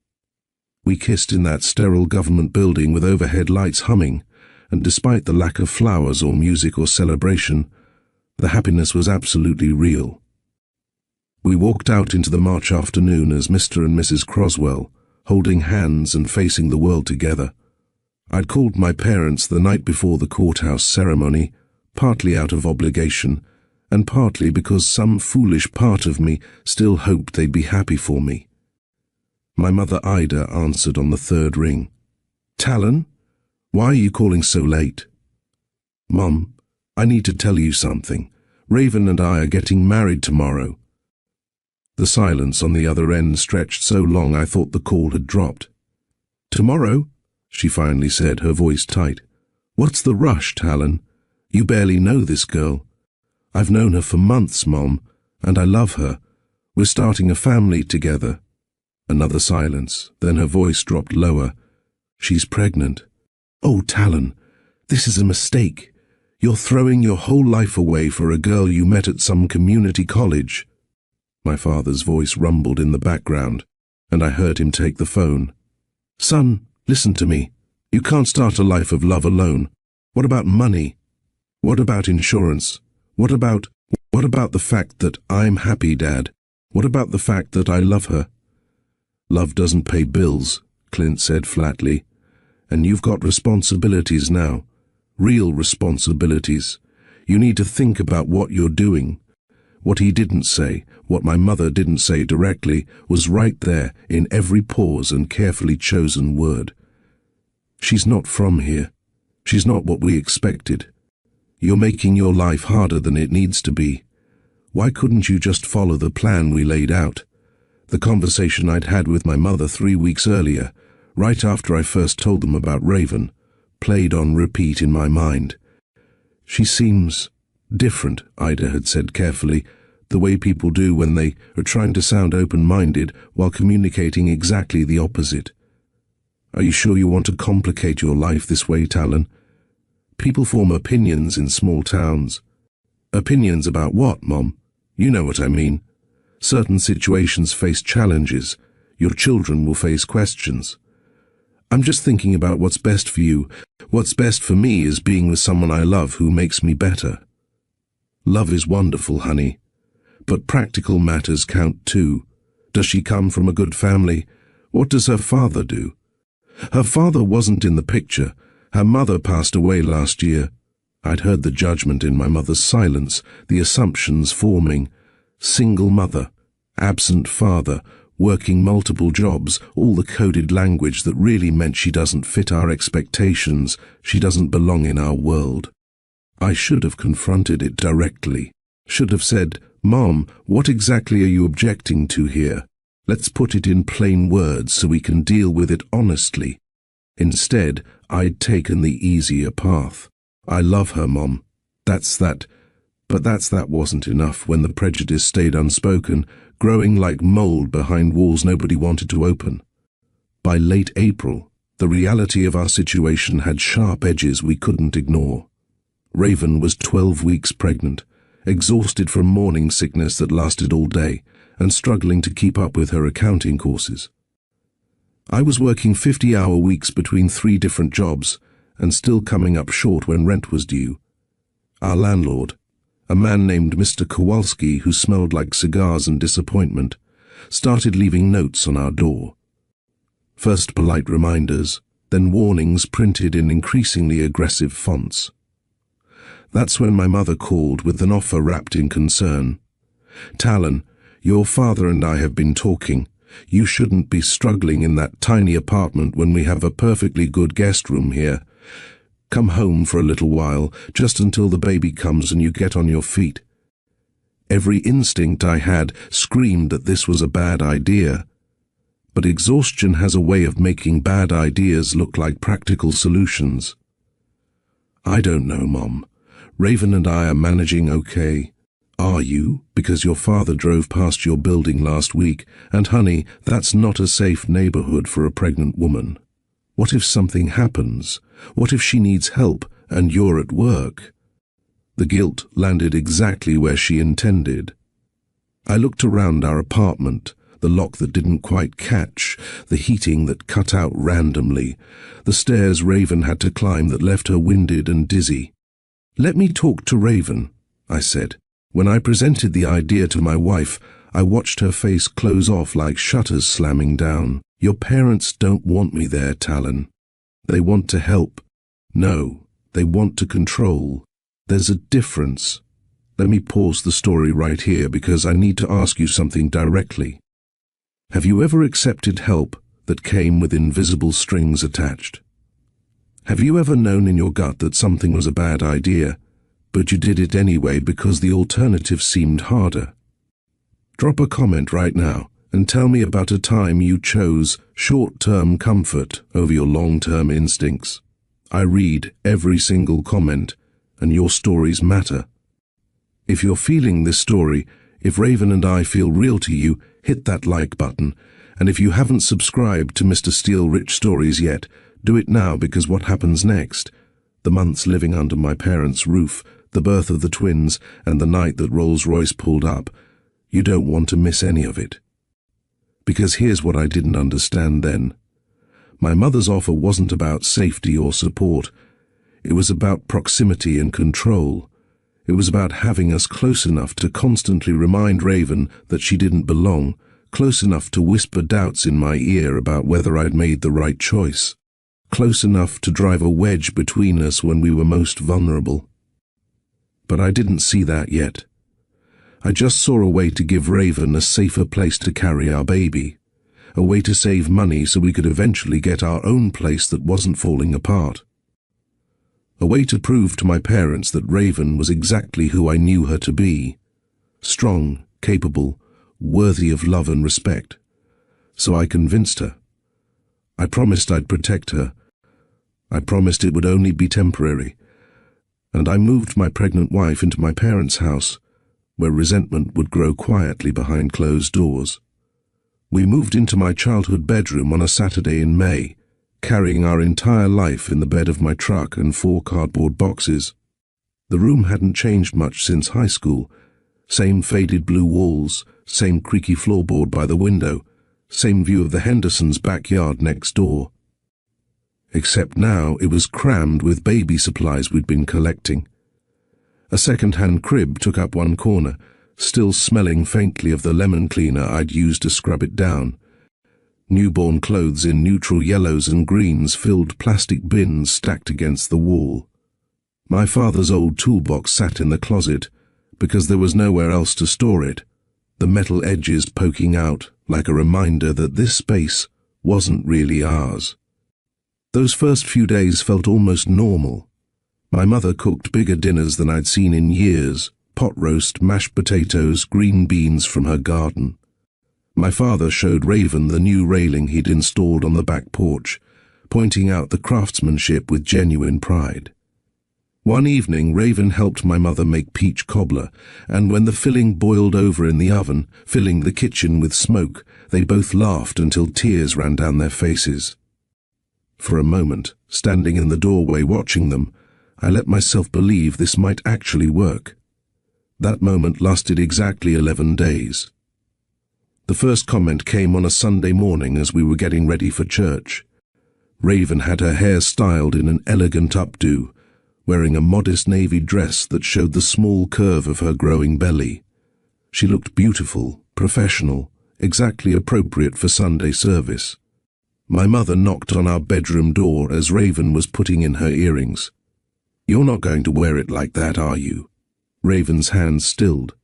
We kissed in that sterile government building with overhead lights humming, and despite the lack of flowers or music or celebration, the happiness was absolutely real. We walked out into the March afternoon as Mr. and Mrs. Croswell, holding hands and facing the world together. I'd called my parents the night before the courthouse ceremony, partly out of obligation, and partly because some foolish part of me still hoped they'd be happy for me. My mother Ida answered on the 3rd ring. "Talon? Why are you calling so late?" "Mom, I need to tell you something. Raven and I are getting married tomorrow." The silence on the other end stretched so long I thought the call had dropped. "Tomorrow?" she finally said, her voice tight. "What's the rush, Talon? You barely know this girl." "I've known her for months, Mom, and I love her. We're starting a family together." Another silence, then her voice dropped lower. "She's pregnant." "Oh, Talon, this is a mistake. You're throwing your whole life away for a girl you met at some community college." My father's voice rumbled in the background, and I heard him take the phone. "Son, listen to me. You can't start a life of love alone. What about money? What about insurance? What about the fact that I'm happy, Dad? What about the fact that I love her?" "Love doesn't pay bills," Clint said flatly. "And you've got responsibilities now. Real responsibilities. You need to think about what you're doing." What he didn't say, what my mother didn't say directly, was right there in every pause and carefully chosen word. "She's not from here. She's not what we expected. You're making your life harder than it needs to be. Why couldn't you just follow the plan we laid out? The conversation I'd had with my mother 3 weeks earlier, right after I first told them about Raven, played on repeat in my mind. She seems different," Ida had said carefully, "the way people do when they are trying to sound open-minded while communicating exactly the opposite. Are you sure you want to complicate your life this way, Talon? People form opinions in small towns." "Opinions about what, Mom? You know what I mean. Certain situations face challenges. Your children will face questions. I'm just thinking about what's best for you. What's best for me is being with someone I love who makes me better." "Love is wonderful, honey. But practical matters count too. Does she come from a good family? What does her father do?" "Her father wasn't in the picture. Her mother passed away last year." I'd heard the judgment in my mother's silence, the assumptions forming. Single mother, absent father, working multiple jobs, all the coded language that really meant she doesn't fit our expectations, she doesn't belong in our world. I should have confronted it directly. Should have said, "Mom, what exactly are you objecting to here? Let's put it in plain words so we can deal with it honestly." Instead, I'd taken the easier path. "I love her, Mom. That's that." But that wasn't enough when the prejudice stayed unspoken, growing like mold behind walls nobody wanted to open. By late April, the reality of our situation had sharp edges we couldn't ignore. Raven was 12 weeks pregnant, exhausted from morning sickness that lasted all day, and struggling to keep up with her accounting courses. I was working 50-hour weeks between 3 different jobs, and still coming up short when rent was due. Our landlord, a man named Mr. Kowalski who smelled like cigars and disappointment, started leaving notes on our door. First polite reminders, then warnings printed in increasingly aggressive fonts. That's when my mother called with an offer wrapped in concern. "Talon, your father and I have been talking. You shouldn't be struggling in that tiny apartment when we have a perfectly good guest room here. Come home for a little while, just until the baby comes and you get on your feet." Every instinct I had screamed that this was a bad idea. But exhaustion has a way of making bad ideas look like practical solutions. "I don't know, Mom. Raven and I are managing okay. Are you? Because your father drove past your building last week, and honey, that's not a safe neighborhood for a pregnant woman. What if something happens? What if she needs help and you're at work?" The guilt landed exactly where she intended. I looked around our apartment, the lock that didn't quite catch, the heating that cut out randomly, the stairs Raven had to climb that left her winded and dizzy. "Let me talk to Raven," I said. When I presented the idea to my wife, I watched her face close off like shutters slamming down. "Your parents don't want me there, Talon. They want to help. No, they want to control. There's a difference." Let me pause the story right here because I need to ask you something directly. Have you ever accepted help that came with invisible strings attached? Have you ever known in your gut that something was a bad idea, but you did it anyway because the alternative seemed harder? Drop a comment right now and tell me about a time you chose short-term comfort over your long-term instincts. I read every single comment, and your stories matter. If you're feeling this story, if Raven and I feel real to you, hit that like button. And if you haven't subscribed to Mr. Steele Rich Stories yet, do it now, because what happens next? The months living under my parents' roof, the birth of the twins, and the night that Rolls-Royce pulled up. You don't want to miss any of it. Because here's what I didn't understand then. My mother's offer wasn't about safety or support. It was about proximity and control. It was about having us close enough to constantly remind Raven that she didn't belong, close enough to whisper doubts in my ear about whether I'd made the right choice, close enough to drive a wedge between us when we were most vulnerable. But I didn't see that yet. I just saw a way to give Raven a safer place to carry our baby, a way to save money so we could eventually get our own place that wasn't falling apart. A way to prove to my parents that Raven was exactly who I knew her to be, strong, capable, worthy of love and respect. So I convinced her. I promised I'd protect her. I promised it would only be temporary. And I moved my pregnant wife into my parents' house, where resentment would grow quietly behind closed doors. We moved into my childhood bedroom on a Saturday in May, carrying our entire life in the bed of my truck and 4 cardboard boxes. The room hadn't changed much since high school. Same faded blue walls, same creaky floorboard by the window, same view of the Hendersons' backyard next door. Except now it was crammed with baby supplies we'd been collecting. A second-hand crib took up one corner, still smelling faintly of the lemon cleaner I'd used to scrub it down. Newborn clothes in neutral yellows and greens filled plastic bins stacked against the wall. My father's old toolbox sat in the closet, because there was nowhere else to store it, the metal edges poking out like a reminder that this space wasn't really ours. Those first few days felt almost normal. My mother cooked bigger dinners than I'd seen in years: pot roast, mashed potatoes, green beans from her garden. My father showed Raven the new railing he'd installed on the back porch, pointing out the craftsmanship with genuine pride. One evening, Raven helped my mother make peach cobbler, and when the filling boiled over in the oven, filling the kitchen with smoke, they both laughed until tears ran down their faces. For a moment, standing in the doorway watching them, I let myself believe this might actually work. That moment lasted exactly 11 days. The first comment came on a Sunday morning as we were getting ready for church. Raven had her hair styled in an elegant updo, wearing a modest navy dress that showed the small curve of her growing belly. She looked beautiful, professional, exactly appropriate for Sunday service. My mother knocked on our bedroom door as Raven was putting in her earrings. "You're not going to wear it like that, are you?" Raven's hands stilled.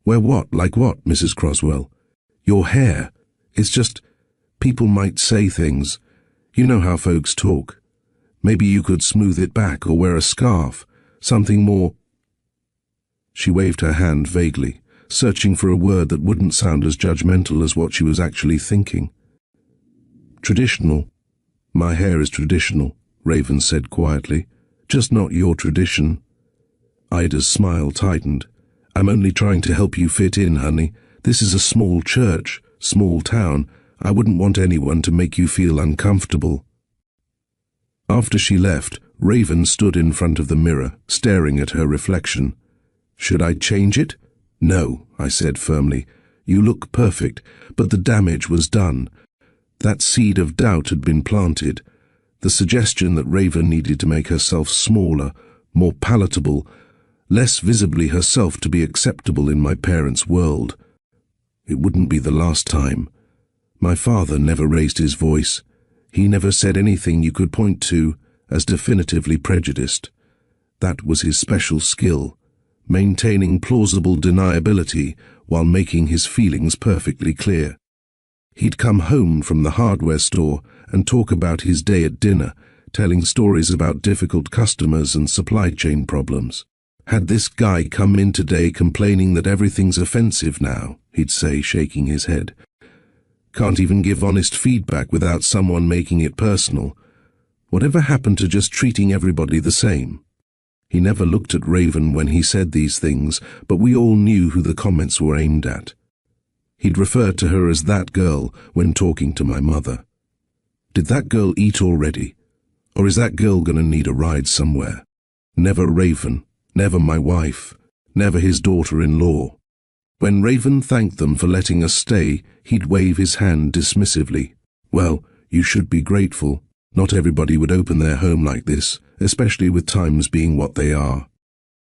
"Wear what? Like what, Mrs. Croswell?" "Your hair. It's just, people might say things. You know how folks talk. Maybe you could smooth it back or wear a scarf, something more." She waved her hand vaguely, searching for a word that wouldn't sound as judgmental as what she was actually thinking. "Traditional. My hair is traditional," Raven said quietly. "Just not your tradition." Ida's smile tightened. "I'm only trying to help you fit in, honey. This is a small church, small town. I wouldn't want anyone to make you feel uncomfortable." After she left, Raven stood in front of the mirror, staring at her reflection. "Should I change it?" "No," I said firmly. "You look perfect, but the damage was done. That seed of doubt had been planted. The suggestion that Raven needed to make herself smaller, more palatable, less visibly herself to be acceptable in my parents' world. It wouldn't be the last time. My father never raised his voice. He never said anything you could point to as definitively prejudiced. That was his special skill, maintaining plausible deniability while making his feelings perfectly clear. He'd come home from the hardware store and talk about his day at dinner, telling stories about difficult customers and supply chain problems. "Had this guy come in today complaining that everything's offensive now," he'd say, shaking his head. "Can't even give honest feedback without someone making it personal. Whatever happened to just treating everybody the same?" He never looked at Raven when he said these things, but we all knew who the comments were aimed at. He'd refer to her as that girl when talking to my mother. Did that girl eat already? Or is that girl gonna need a ride somewhere? Never Raven, never my wife, never his daughter-in-law. When Raven thanked them for letting us stay, he'd wave his hand dismissively. "Well, you should be grateful. Not everybody would open their home like this, especially with times being what they are."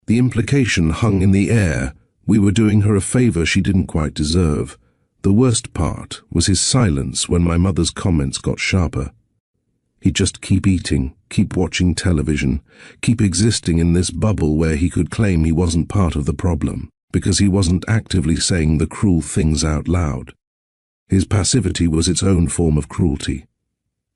The implication hung in the air. We were doing her a favor she didn't quite deserve. The worst part was his silence when my mother's comments got sharper. He'd just keep eating, keep watching television, keep existing in this bubble where he could claim he wasn't part of the problem, because he wasn't actively saying the cruel things out loud. His passivity was its own form of cruelty.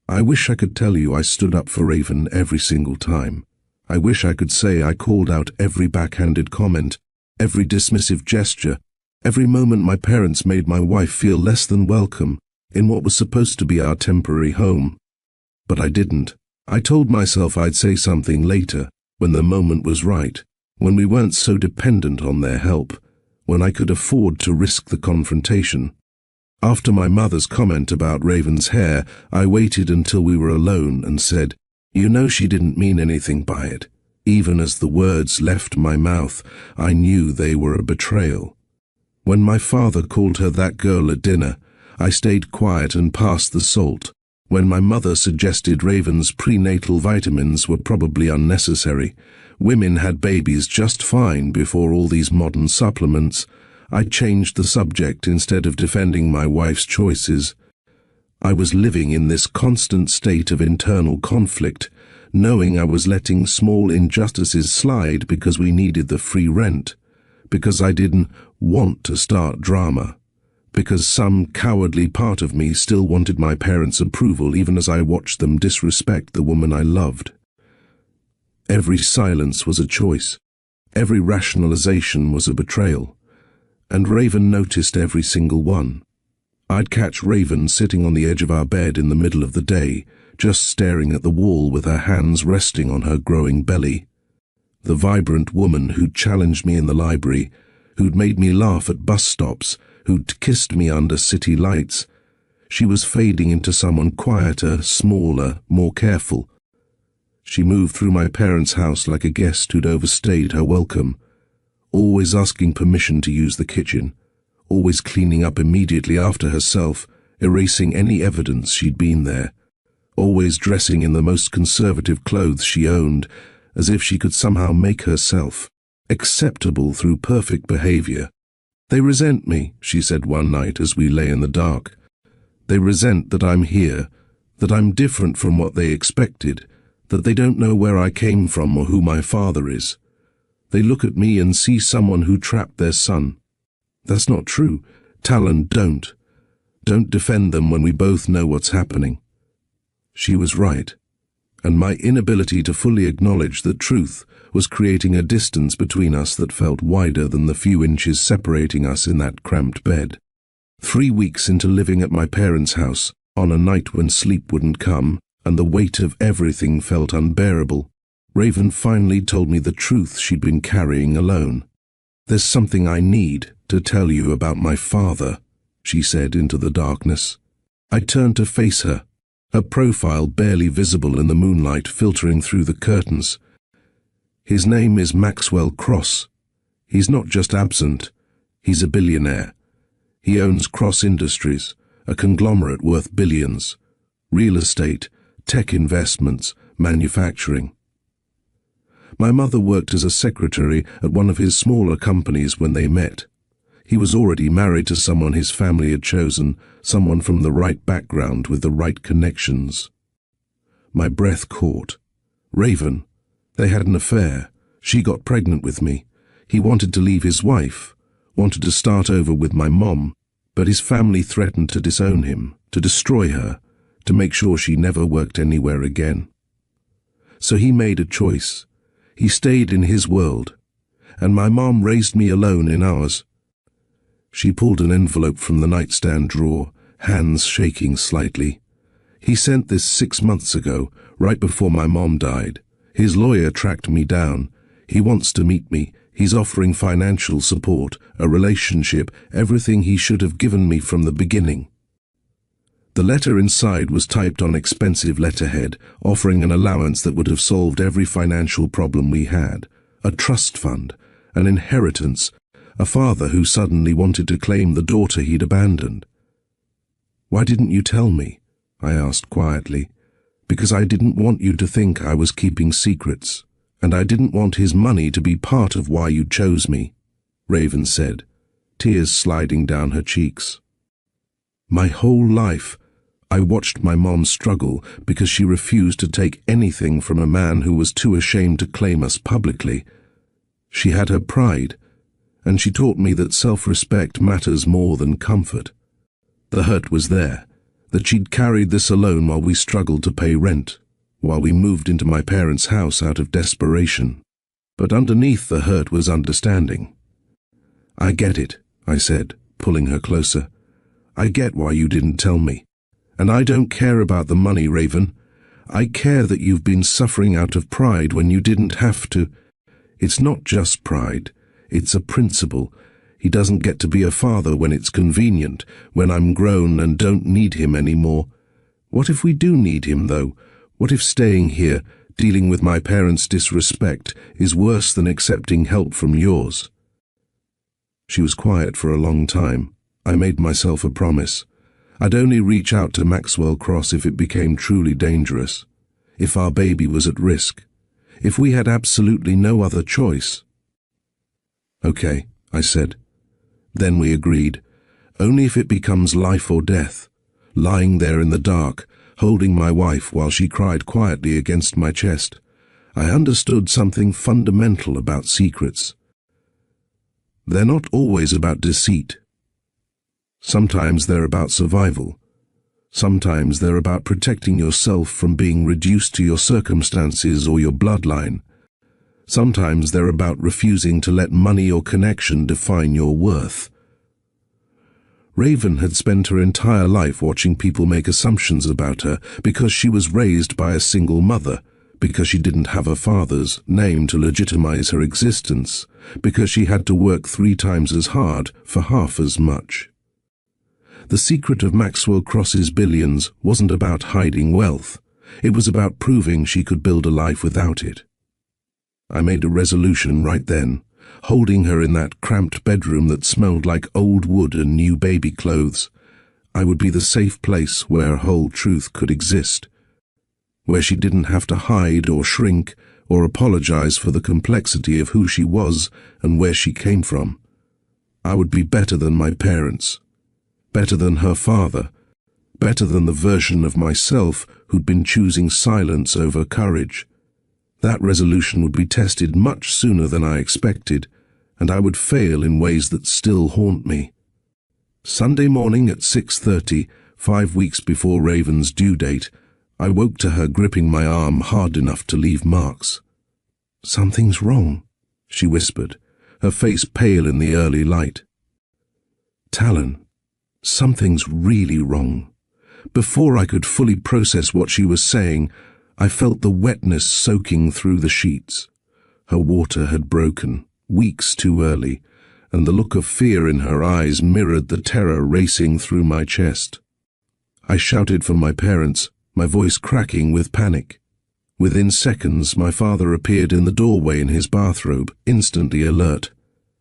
I wish I could tell you I stood up for Raven every single time. I wish I could say I called out every backhanded comment, every dismissive gesture, every moment my parents made my wife feel less than welcome in what was supposed to be our temporary home. But I didn't. I told myself I'd say something later, when the moment was right, when we weren't so dependent on their help, when I could afford to risk the confrontation. After my mother's comment about Raven's hair, I waited until we were alone and said, "You know she didn't mean anything by it." Even as the words left my mouth, I knew they were a betrayal. When my father called her that girl at dinner, I stayed quiet and passed the salt. When my mother suggested Raven's prenatal vitamins were probably unnecessary, women had babies just fine before all these modern supplements, I changed the subject instead of defending my wife's choices. I was living in this constant state of internal conflict, knowing I was letting small injustices slide because we needed the free rent, because I didn't want to start drama, because some cowardly part of me still wanted my parents' approval even as I watched them disrespect the woman I loved. Every silence was a choice. Every rationalization was a betrayal. And Raven noticed every single one. I'd catch Raven sitting on the edge of our bed in the middle of the day, just staring at the wall with her hands resting on her growing belly. The vibrant woman who'd challenged me in the library, who'd made me laugh at bus stops, who'd kissed me under city lights, she was fading into someone quieter, smaller, more careful. She moved through my parents' house like a guest who'd overstayed her welcome, always asking permission to use the kitchen, always cleaning up immediately after herself, erasing any evidence she'd been there, always dressing in the most conservative clothes she owned, as if she could somehow make herself acceptable through perfect behavior. "They resent me," she said one night as we lay in the dark. "They resent that I'm here, that I'm different from what they expected, that they don't know where I came from or who my father is. They look at me and see someone who trapped their son. That's not true. Talon, don't. Don't defend them when we both know what's happening." She was right, and my inability to fully acknowledge the truth was creating a distance between us that felt wider than the few inches separating us in that cramped bed. 3 weeks into living at my parents' house, on a night when sleep wouldn't come, and the weight of everything felt unbearable, Raven finally told me the truth she'd been carrying alone. "There's something I need to tell you about my father," she said into the darkness. I turned to face her, her profile barely visible in the moonlight filtering through the curtains. "His name is Maxwell Cross. He's not just absent, he's a billionaire. He owns Cross Industries, a conglomerate worth billions. Real estate, tech investments, manufacturing. My mother worked as a secretary at one of his smaller companies when they met. He was already married to someone his family had chosen, someone from the right background with the right connections." My breath caught. "Raven, they had an affair. She got pregnant with me. He wanted to leave his wife, wanted to start over with my mom, but his family threatened to disown him, to destroy her, to make sure she never worked anywhere again. So he made a choice. He stayed in his world, and my mom raised me alone in ours." She pulled an envelope from the nightstand drawer, hands shaking slightly. "He sent this 6 months ago, right before my mom died. His lawyer tracked me down. He wants to meet me. He's offering financial support, a relationship, everything he should have given me from the beginning." The letter inside was typed on expensive letterhead, offering an allowance that would have solved every financial problem we had. A trust fund, an inheritance, a father who suddenly wanted to claim the daughter he'd abandoned. "Why didn't you tell me?" I asked quietly. "Because I didn't want you to think I was keeping secrets, and I didn't want his money to be part of why you chose me," Raven said, tears sliding down her cheeks. "My whole life, I watched my mom struggle because she refused to take anything from a man who was too ashamed to claim us publicly. She had her pride, and she taught me that self-respect matters more than comfort. The hurt was there, that she'd carried this alone while we struggled to pay rent, while we moved into my parents' house out of desperation. But underneath the hurt was understanding. "I get it," I said, pulling her closer. "I get why you didn't tell me. And I don't care about the money, Raven. I care that you've been suffering out of pride when you didn't have to. It's not just pride. It's a principle. He doesn't get to be a father when it's convenient, when I'm grown and don't need him anymore. What if we do need him, though? What if staying here, dealing with my parents' disrespect, is worse than accepting help from yours?" She was quiet for a long time. I made myself a promise. I'd only reach out to Maxwell Cross if it became truly dangerous, if our baby was at risk, if we had absolutely no other choice. "Okay," I said. Then we agreed, only if it becomes life or death, lying there in the dark, holding my wife while she cried quietly against my chest. I understood something fundamental about secrets. They're not always about deceit. Sometimes they're about survival. Sometimes they're about protecting yourself from being reduced to your circumstances or your bloodline. Sometimes they're about refusing to let money or connection define your worth. Raven had spent her entire life watching people make assumptions about her because she was raised by a single mother, because she didn't have a father's name to legitimize her existence, because she had to work 3 times as hard for half as much. The secret of Maxwell Cross's billions wasn't about hiding wealth. It was about proving she could build a life without it. I made a resolution right then, holding her in that cramped bedroom that smelled like old wood and new baby clothes. I would be the safe place where her whole truth could exist, where she didn't have to hide or shrink or apologize for the complexity of who she was and where she came from. I would be better than my parents, better than her father, better than the version of myself who'd been choosing silence over courage. That resolution would be tested much sooner than I expected, and I would fail in ways that still haunt me. Sunday morning at 6:30, 5 weeks before Raven's due date, I woke to her gripping my arm hard enough to leave marks. "Something's wrong," she whispered, her face pale in the early light. "Talon, something's really wrong." Before I could fully process what she was saying, I felt the wetness soaking through the sheets. Her water had broken, weeks too early, and the look of fear in her eyes mirrored the terror racing through my chest. I shouted for my parents, my voice cracking with panic. Within seconds, my father appeared in the doorway in his bathrobe, instantly alert.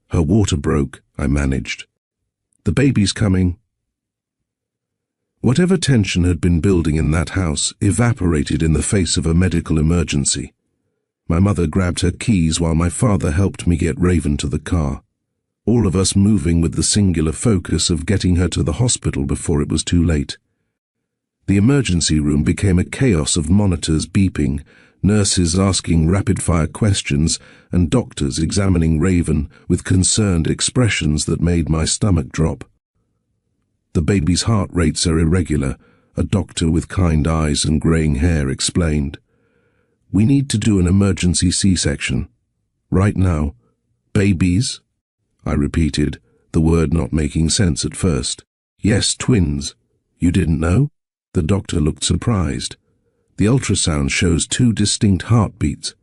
"Her water broke," I managed. "The baby's coming." Whatever tension had been building in that house evaporated in the face of a medical emergency. My mother grabbed her keys while my father helped me get Raven to the car, all of us moving with the singular focus of getting her to the hospital before it was too late. The emergency room became a chaos of monitors beeping, nurses asking rapid-fire questions, and doctors examining Raven with concerned expressions that made my stomach drop. "The baby's heart rates are irregular," a doctor with kind eyes and graying hair explained. "We need to do an emergency C-section. Right now." "Babies?" I repeated, the word not making sense at first. "Yes, twins. You didn't know?" The doctor looked surprised. "The ultrasound shows 2 distinct heartbeats.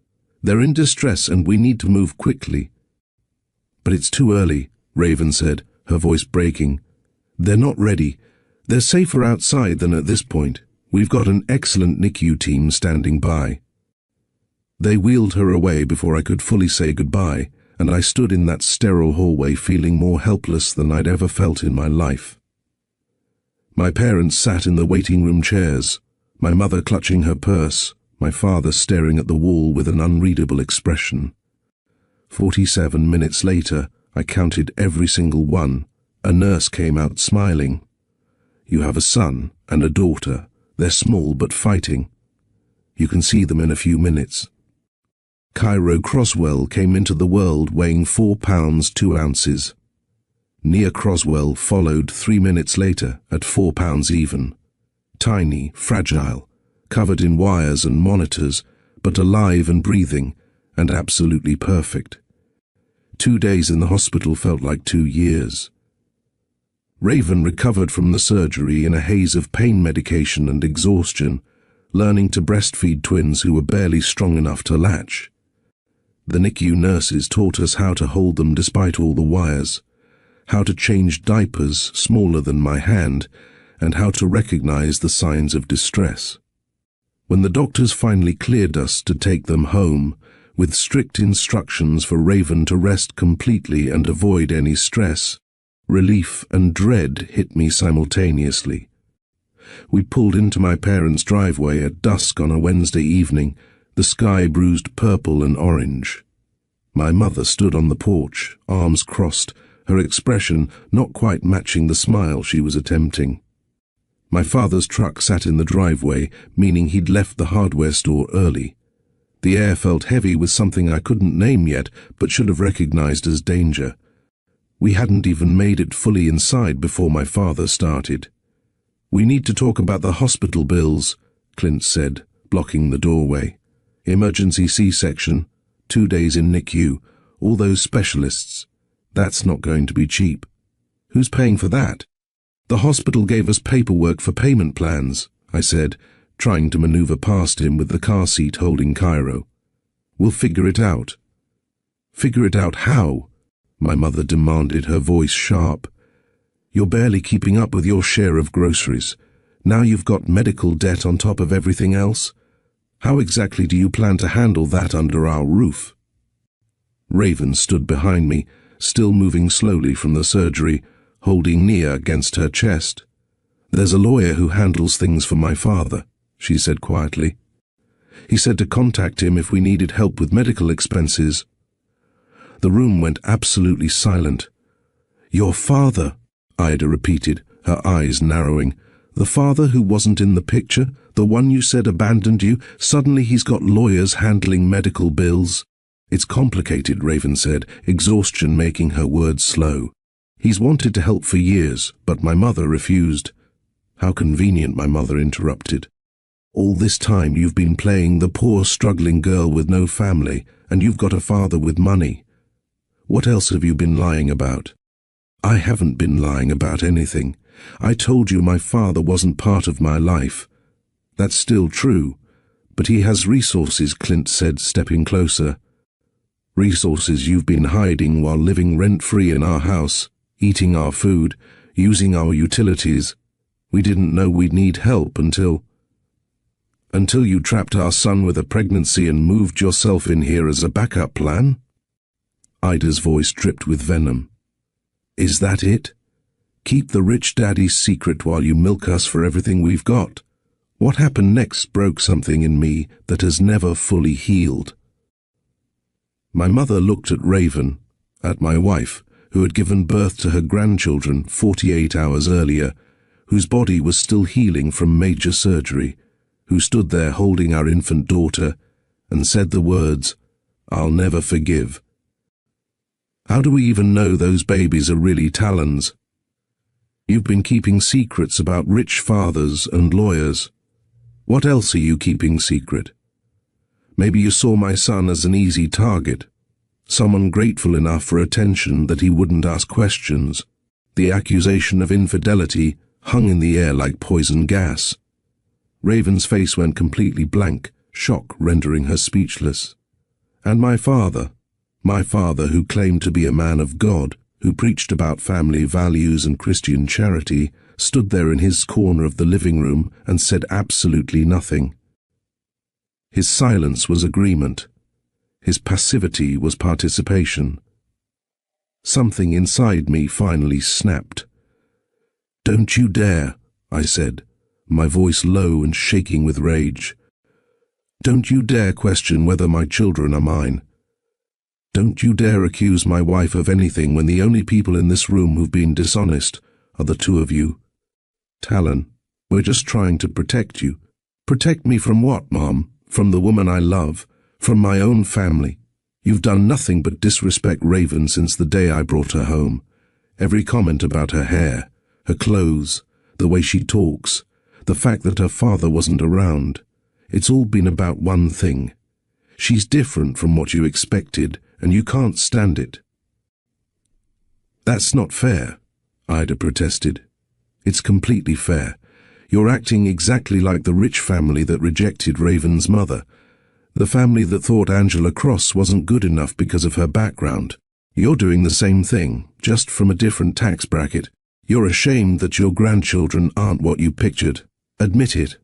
They're in distress and we need to move quickly." "But it's too early," Raven said, her voice breaking. "They're not ready. They're safer outside than at this point. We've got an excellent NICU team standing by." They wheeled her away before I could fully say goodbye, and I stood in that sterile hallway feeling more helpless than I'd ever felt in my life. My parents sat in the waiting room chairs, my mother clutching her purse, my father staring at the wall with an unreadable expression. 47 minutes later, I counted every single one. A nurse came out smiling. "You have a son and a daughter. They're small but fighting. You can see them in a few minutes." Cairo Croswell came into the world weighing 4 pounds 2 ounces. Nia Croswell followed 3 minutes later at 4 pounds even. Tiny, fragile, covered in wires and monitors, but alive and breathing, and absolutely perfect. 2 days in the hospital felt like 2 years. Raven recovered from the surgery in a haze of pain medication and exhaustion, learning to breastfeed twins who were barely strong enough to latch. The NICU nurses taught us how to hold them despite all the wires, how to change diapers smaller than my hand, and how to recognize the signs of distress. When the doctors finally cleared us to take them home, with strict instructions for Raven to rest completely and avoid any stress, relief and dread hit me simultaneously. We pulled into my parents' driveway at dusk on a Wednesday evening, the sky bruised purple and orange. My mother stood on the porch, arms crossed, her expression not quite matching the smile she was attempting. My father's truck sat in the driveway, meaning he'd left the hardware store early. The air felt heavy with something I couldn't name yet, but should have recognized as danger. We hadn't even made it fully inside before my father started. "We need to talk about the hospital bills," Clint said, blocking the doorway. "Emergency C-section. 2 days in NICU, all those specialists. That's not going to be cheap. Who's paying for that? The hospital gave us paperwork for payment plans, I said, trying to maneuver past him with the car seat holding Cairo. We'll figure it out. Figure it out how? My mother demanded, her voice sharp. You're barely keeping up with your share of groceries. Now you've got medical debt on top of everything else. How exactly do you plan to handle that under our roof? Raven stood behind me, still moving slowly from the surgery, holding Nia against her chest. There's a lawyer who handles things for my father, she said quietly. He said to contact him if we needed help with medical expenses. The room went absolutely silent. Your father, Ida repeated, her eyes narrowing. The father who wasn't in the picture, the one you said abandoned you, suddenly he's got lawyers handling medical bills. It's complicated, Raven said, exhaustion making her words slow. He's wanted to help for years, but my mother refused. How convenient, my mother interrupted. All this time you've been playing the poor, struggling girl with no family, and you've got a father with money. What else have you been lying about? I haven't been lying about anything. I told you my father wasn't part of my life. That's still true, but he has resources, Clint said, stepping closer. Resources you've been hiding while living rent-free in our house, eating our food, using our utilities. We didn't know we'd need help until you trapped our son with a pregnancy and moved yourself in here as a backup plan? Ida's voice dripped with venom. Is that it? Keep the rich daddy's secret while you milk us for everything we've got. What happened next broke something in me that has never fully healed. My mother looked at Raven, at my wife, who had given birth to her grandchildren 48 hours earlier, whose body was still healing from major surgery, who stood there holding our infant daughter, and said the words, I'll never forgive. How do we even know those babies are really Talon's? You've been keeping secrets about rich fathers and lawyers. What else are you keeping secret? Maybe you saw my son as an easy target, someone grateful enough for attention that he wouldn't ask questions. The accusation of infidelity hung in the air like poison gas. Raven's face went completely blank, shock rendering her speechless. And my father who claimed to be a man of God, who preached about family values and Christian charity, stood there in his corner of the living room and said absolutely nothing. His silence was agreement. His passivity was participation. Something inside me finally snapped. Don't you dare, I said, my voice low and shaking with rage. Don't you dare question whether my children are mine. Don't you dare accuse my wife of anything when the only people in this room who've been dishonest are the two of you. Talon, we're just trying to protect you. Protect me from what, Mom? From the woman I love? From my own family? You've done nothing but disrespect Raven since the day I brought her home. Every comment about her hair, her clothes, the way she talks, the fact that her father wasn't around. It's all been about one thing. She's different from what you expected, and you can't stand it. That's not fair, Ida protested. It's completely fair. You're acting exactly like the rich family that rejected Raven's mother. The family that thought Angela Cross wasn't good enough because of her background. You're doing the same thing, just from a different tax bracket. You're ashamed that your grandchildren aren't what you pictured. Admit it.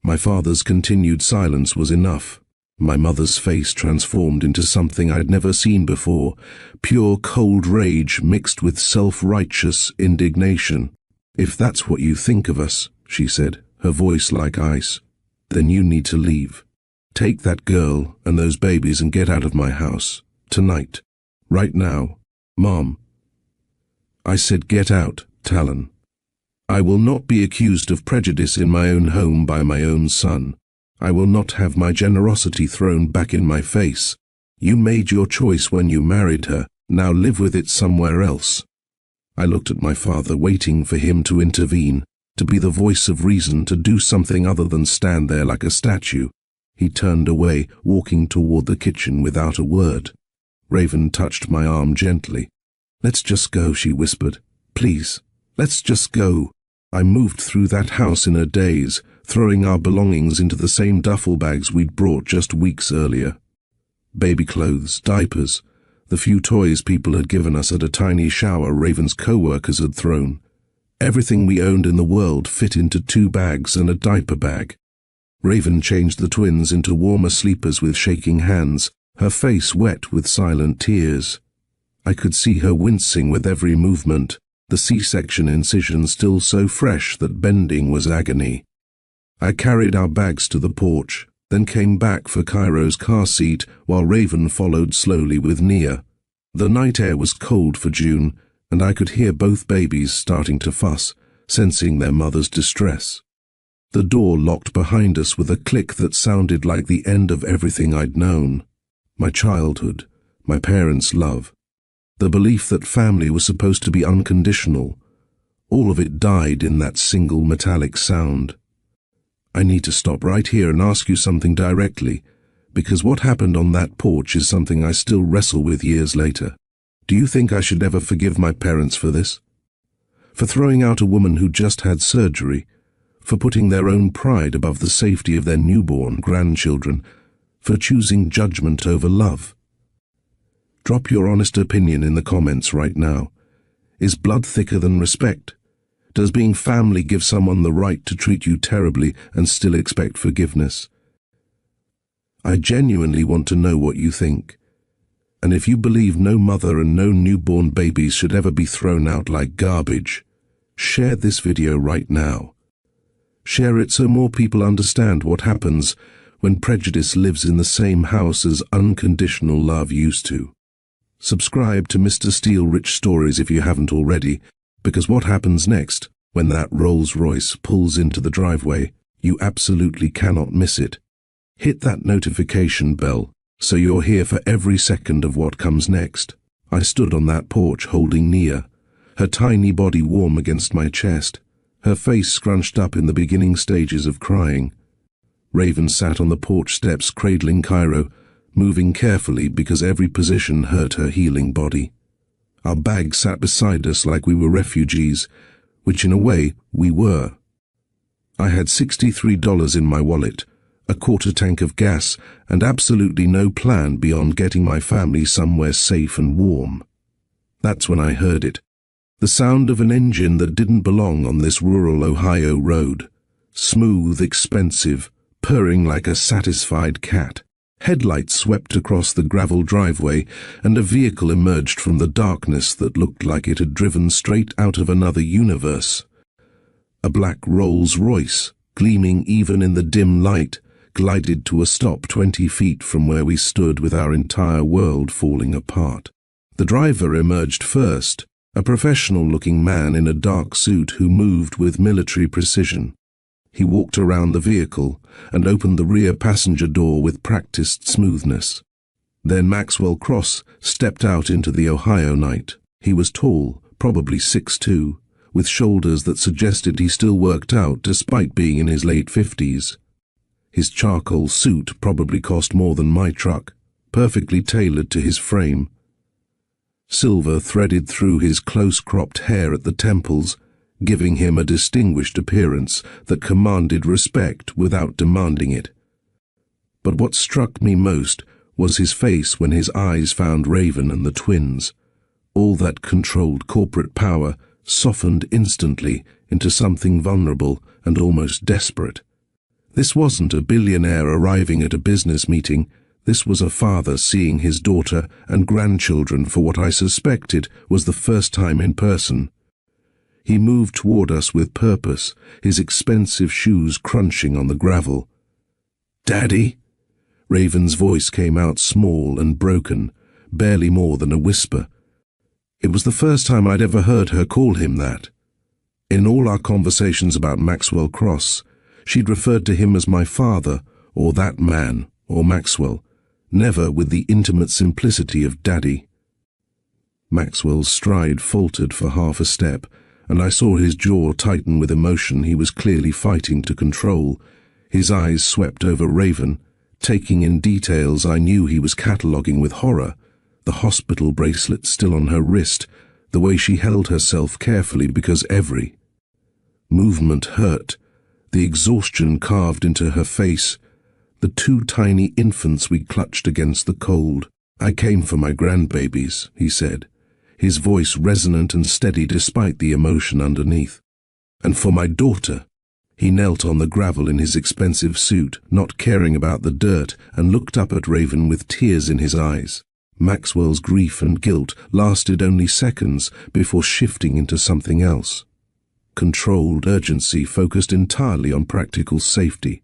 My father's continued silence was enough. My mother's face transformed into something I'd never seen before, pure cold rage mixed with self-righteous indignation. If that's what you think of us, she said, her voice like ice, then you need to leave. Take that girl and those babies and get out of my house. Tonight. Right now. Mom. I said get out, Talon. I will not be accused of prejudice in my own home by my own son. I will not have my generosity thrown back in my face. You made your choice when you married her. Now live with it somewhere else. I looked at my father, waiting for him to intervene, to be the voice of reason, to do something other than stand there like a statue. He turned away, walking toward the kitchen without a word. Raven touched my arm gently. "Let's just go," she whispered. "Please, let's just go." I moved through that house in a daze, throwing our belongings into the same duffel bags we'd brought just weeks earlier. Baby clothes, diapers, the few toys people had given us at a tiny shower Raven's co-workers had thrown. Everything we owned in the world fit into 2 bags and a diaper bag. Raven changed the twins into warmer sleepers with shaking hands, her face wet with silent tears. I could see her wincing with every movement, the C-section incision still so fresh that bending was agony. I carried our bags to the porch, then came back for Cairo's car seat while Raven followed slowly with Nia. The night air was cold for June, and I could hear both babies starting to fuss, sensing their mother's distress. The door locked behind us with a click that sounded like the end of everything I'd known. My childhood, my parents' love, the belief that family was supposed to be unconditional, all of it died in that single metallic sound. I need to stop right here and ask you something directly, because what happened on that porch is something I still wrestle with years later. Do you think I should ever forgive my parents for this? For throwing out a woman who just had surgery, for putting their own pride above the safety of their newborn grandchildren, for choosing judgment over love? Drop your honest opinion in the comments right now. Is blood thicker than respect? Does being family give someone the right to treat you terribly and still expect forgiveness? I genuinely want to know what you think. And if you believe no mother and no newborn babies should ever be thrown out like garbage, share this video right now. Share it so more people understand what happens when prejudice lives in the same house as unconditional love used to. Subscribe to Mr. Steele Rich Stories if you haven't already, because what happens next, when that Rolls-Royce pulls into the driveway, you absolutely cannot miss it. Hit that notification bell, so you're here for every second of what comes next. I stood on that porch holding Nia, her tiny body warm against my chest, her face scrunched up in the beginning stages of crying. Raven sat on the porch steps cradling Cairo, moving carefully because every position hurt her healing body. Our bags sat beside us like we were refugees, which in a way we were. I had $63 in my wallet, a quarter tank of gas, and absolutely no plan beyond getting my family somewhere safe and warm. That's when I heard it. The sound of an engine that didn't belong on this rural Ohio road. Smooth, expensive, purring like a satisfied cat. Headlights swept across the gravel driveway, and a vehicle emerged from the darkness that looked like it had driven straight out of another universe. A black Rolls-Royce, gleaming even in the dim light, glided to a stop 20 feet from where we stood with our entire world falling apart. The driver emerged first, a professional-looking man in a dark suit who moved with military precision. He walked around the vehicle and opened the rear passenger door with practiced smoothness. Then Maxwell Cross stepped out into the Ohio night. He was tall, probably 6'2", with shoulders that suggested he still worked out despite being in his late 50s. His charcoal suit probably cost more than my truck, perfectly tailored to his frame. Silver threaded through his close-cropped hair at the temples, giving him a distinguished appearance that commanded respect without demanding it. But what struck me most was his face when his eyes found Raven and the twins. All that controlled corporate power softened instantly into something vulnerable and almost desperate. This wasn't a billionaire arriving at a business meeting. This was a father seeing his daughter and grandchildren for what I suspected was the first time in person. He moved toward us with purpose, his expensive shoes crunching on the gravel. "Daddy?" Raven's voice came out small and broken, barely more than a whisper. It was the first time I'd ever heard her call him that. In all our conversations about Maxwell Cross, she'd referred to him as my father, or that man, or Maxwell, never with the intimate simplicity of Daddy. Maxwell's stride faltered for half a step, and I saw his jaw tighten with emotion he was clearly fighting to control. His eyes swept over Raven, taking in details I knew he was cataloguing with horror. The hospital bracelet still on her wrist, the way she held herself carefully because every movement hurt, the exhaustion carved into her face, the two tiny infants we clutched against the cold. "I came for my grandbabies," he said, his voice resonant and steady despite the emotion underneath. "And for my daughter." He knelt on the gravel in his expensive suit, not caring about the dirt, and looked up at Raven with tears in his eyes. Maxwell's grief and guilt lasted only seconds before shifting into something else. Controlled urgency focused entirely on practical safety.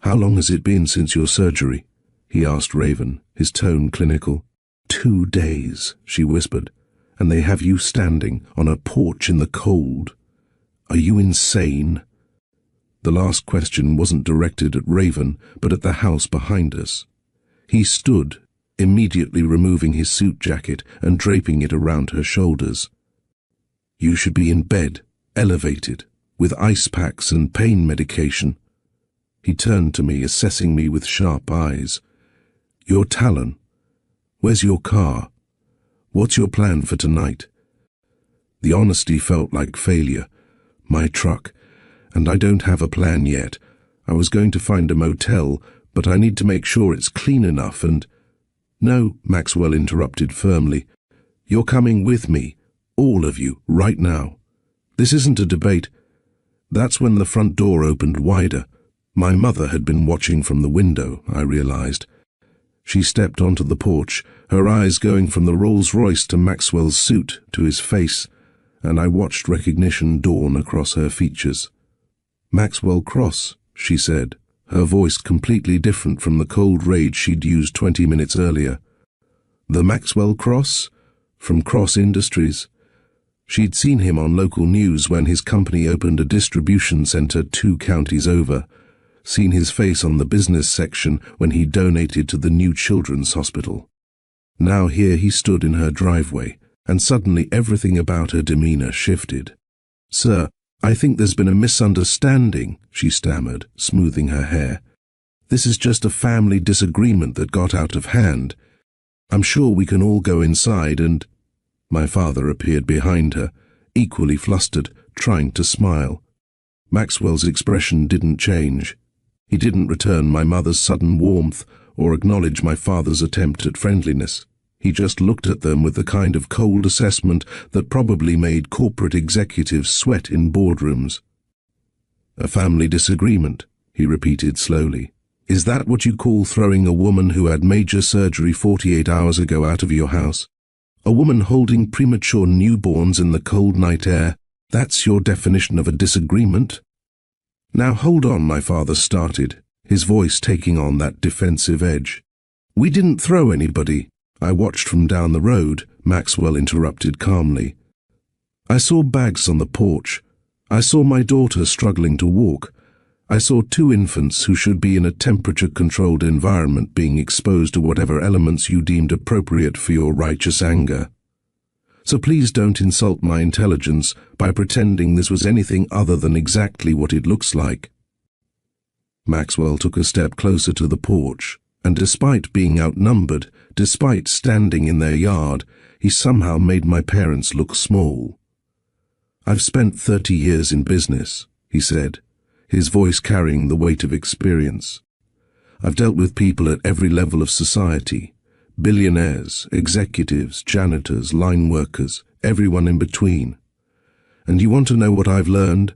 "How long has it been since your surgery?" he asked Raven, his tone clinical. 2 days, she whispered, "and they have you standing on a porch in the cold. Are you insane?" The last question wasn't directed at Raven, but at the house behind us. He stood, immediately removing his suit jacket and draping it around her shoulders. "You should be in bed, elevated, with ice packs and pain medication." He turned to me, assessing me with sharp eyes. "You're Talon. Where's your car? What's your plan for tonight?" The honesty felt like failure. "My truck, and I don't have a plan yet. I was going to find a motel, but I need to make sure it's clean enough and—" "No," Maxwell interrupted firmly. "You're coming with me, all of you, right now. This isn't a debate." That's when the front door opened wider. My mother had been watching from the window, I realized. She stepped onto the porch, her eyes going from the Rolls-Royce to Maxwell's suit to his face, and I watched recognition dawn across her features. "Maxwell Cross," she said, her voice completely different from the cold rage she'd used 20 minutes earlier. "The Maxwell Cross? From Cross Industries?" She'd seen him on local news when his company opened a distribution center 2 counties over, seen his face on the business section when he donated to the new children's hospital. Now here he stood in her driveway, and suddenly everything about her demeanor shifted. "Sir, I think there's been a misunderstanding," she stammered, smoothing her hair. "This is just a family disagreement that got out of hand. I'm sure we can all go inside and—" My father appeared behind her, equally flustered, trying to smile. Maxwell's expression didn't change. He didn't return my mother's sudden warmth or acknowledge my father's attempt at friendliness. He just looked at them with the kind of cold assessment that probably made corporate executives sweat in boardrooms. "A family disagreement," he repeated slowly. "Is that what you call throwing a woman who had major surgery 48 hours ago out of your house? A woman holding premature newborns in the cold night air? That's your definition of a disagreement?" "Now hold on," my father started, his voice taking on that defensive edge. "We didn't throw anybody." I watched from down the road, Maxwell interrupted calmly. "I saw bags on the porch. I saw my daughter struggling to walk. I saw 2 infants who should be in a temperature-controlled environment being exposed to whatever elements you deemed appropriate for your righteous anger. So please don't insult my intelligence by pretending this was anything other than exactly what it looks like." Maxwell took a step closer to the porch, and despite being outnumbered, despite standing in their yard, he somehow made my parents look small. "I've spent 30 years in business," he said, his voice carrying the weight of experience. "I've dealt with people at every level of society, billionaires, executives, janitors, line workers, everyone in between. And you want to know what I've learned?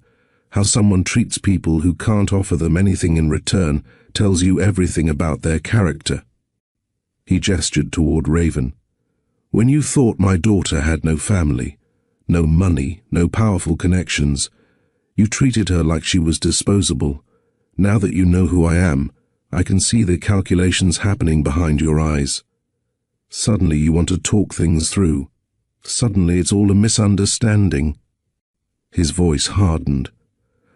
How someone treats people who can't offer them anything in return tells you everything about their character." He gestured toward Raven. "When you thought my daughter had no family, no money, no powerful connections, you treated her like she was disposable. Now that you know who I am, I can see the calculations happening behind your eyes. Suddenly you want to talk things through. Suddenly it's all a misunderstanding." His voice hardened.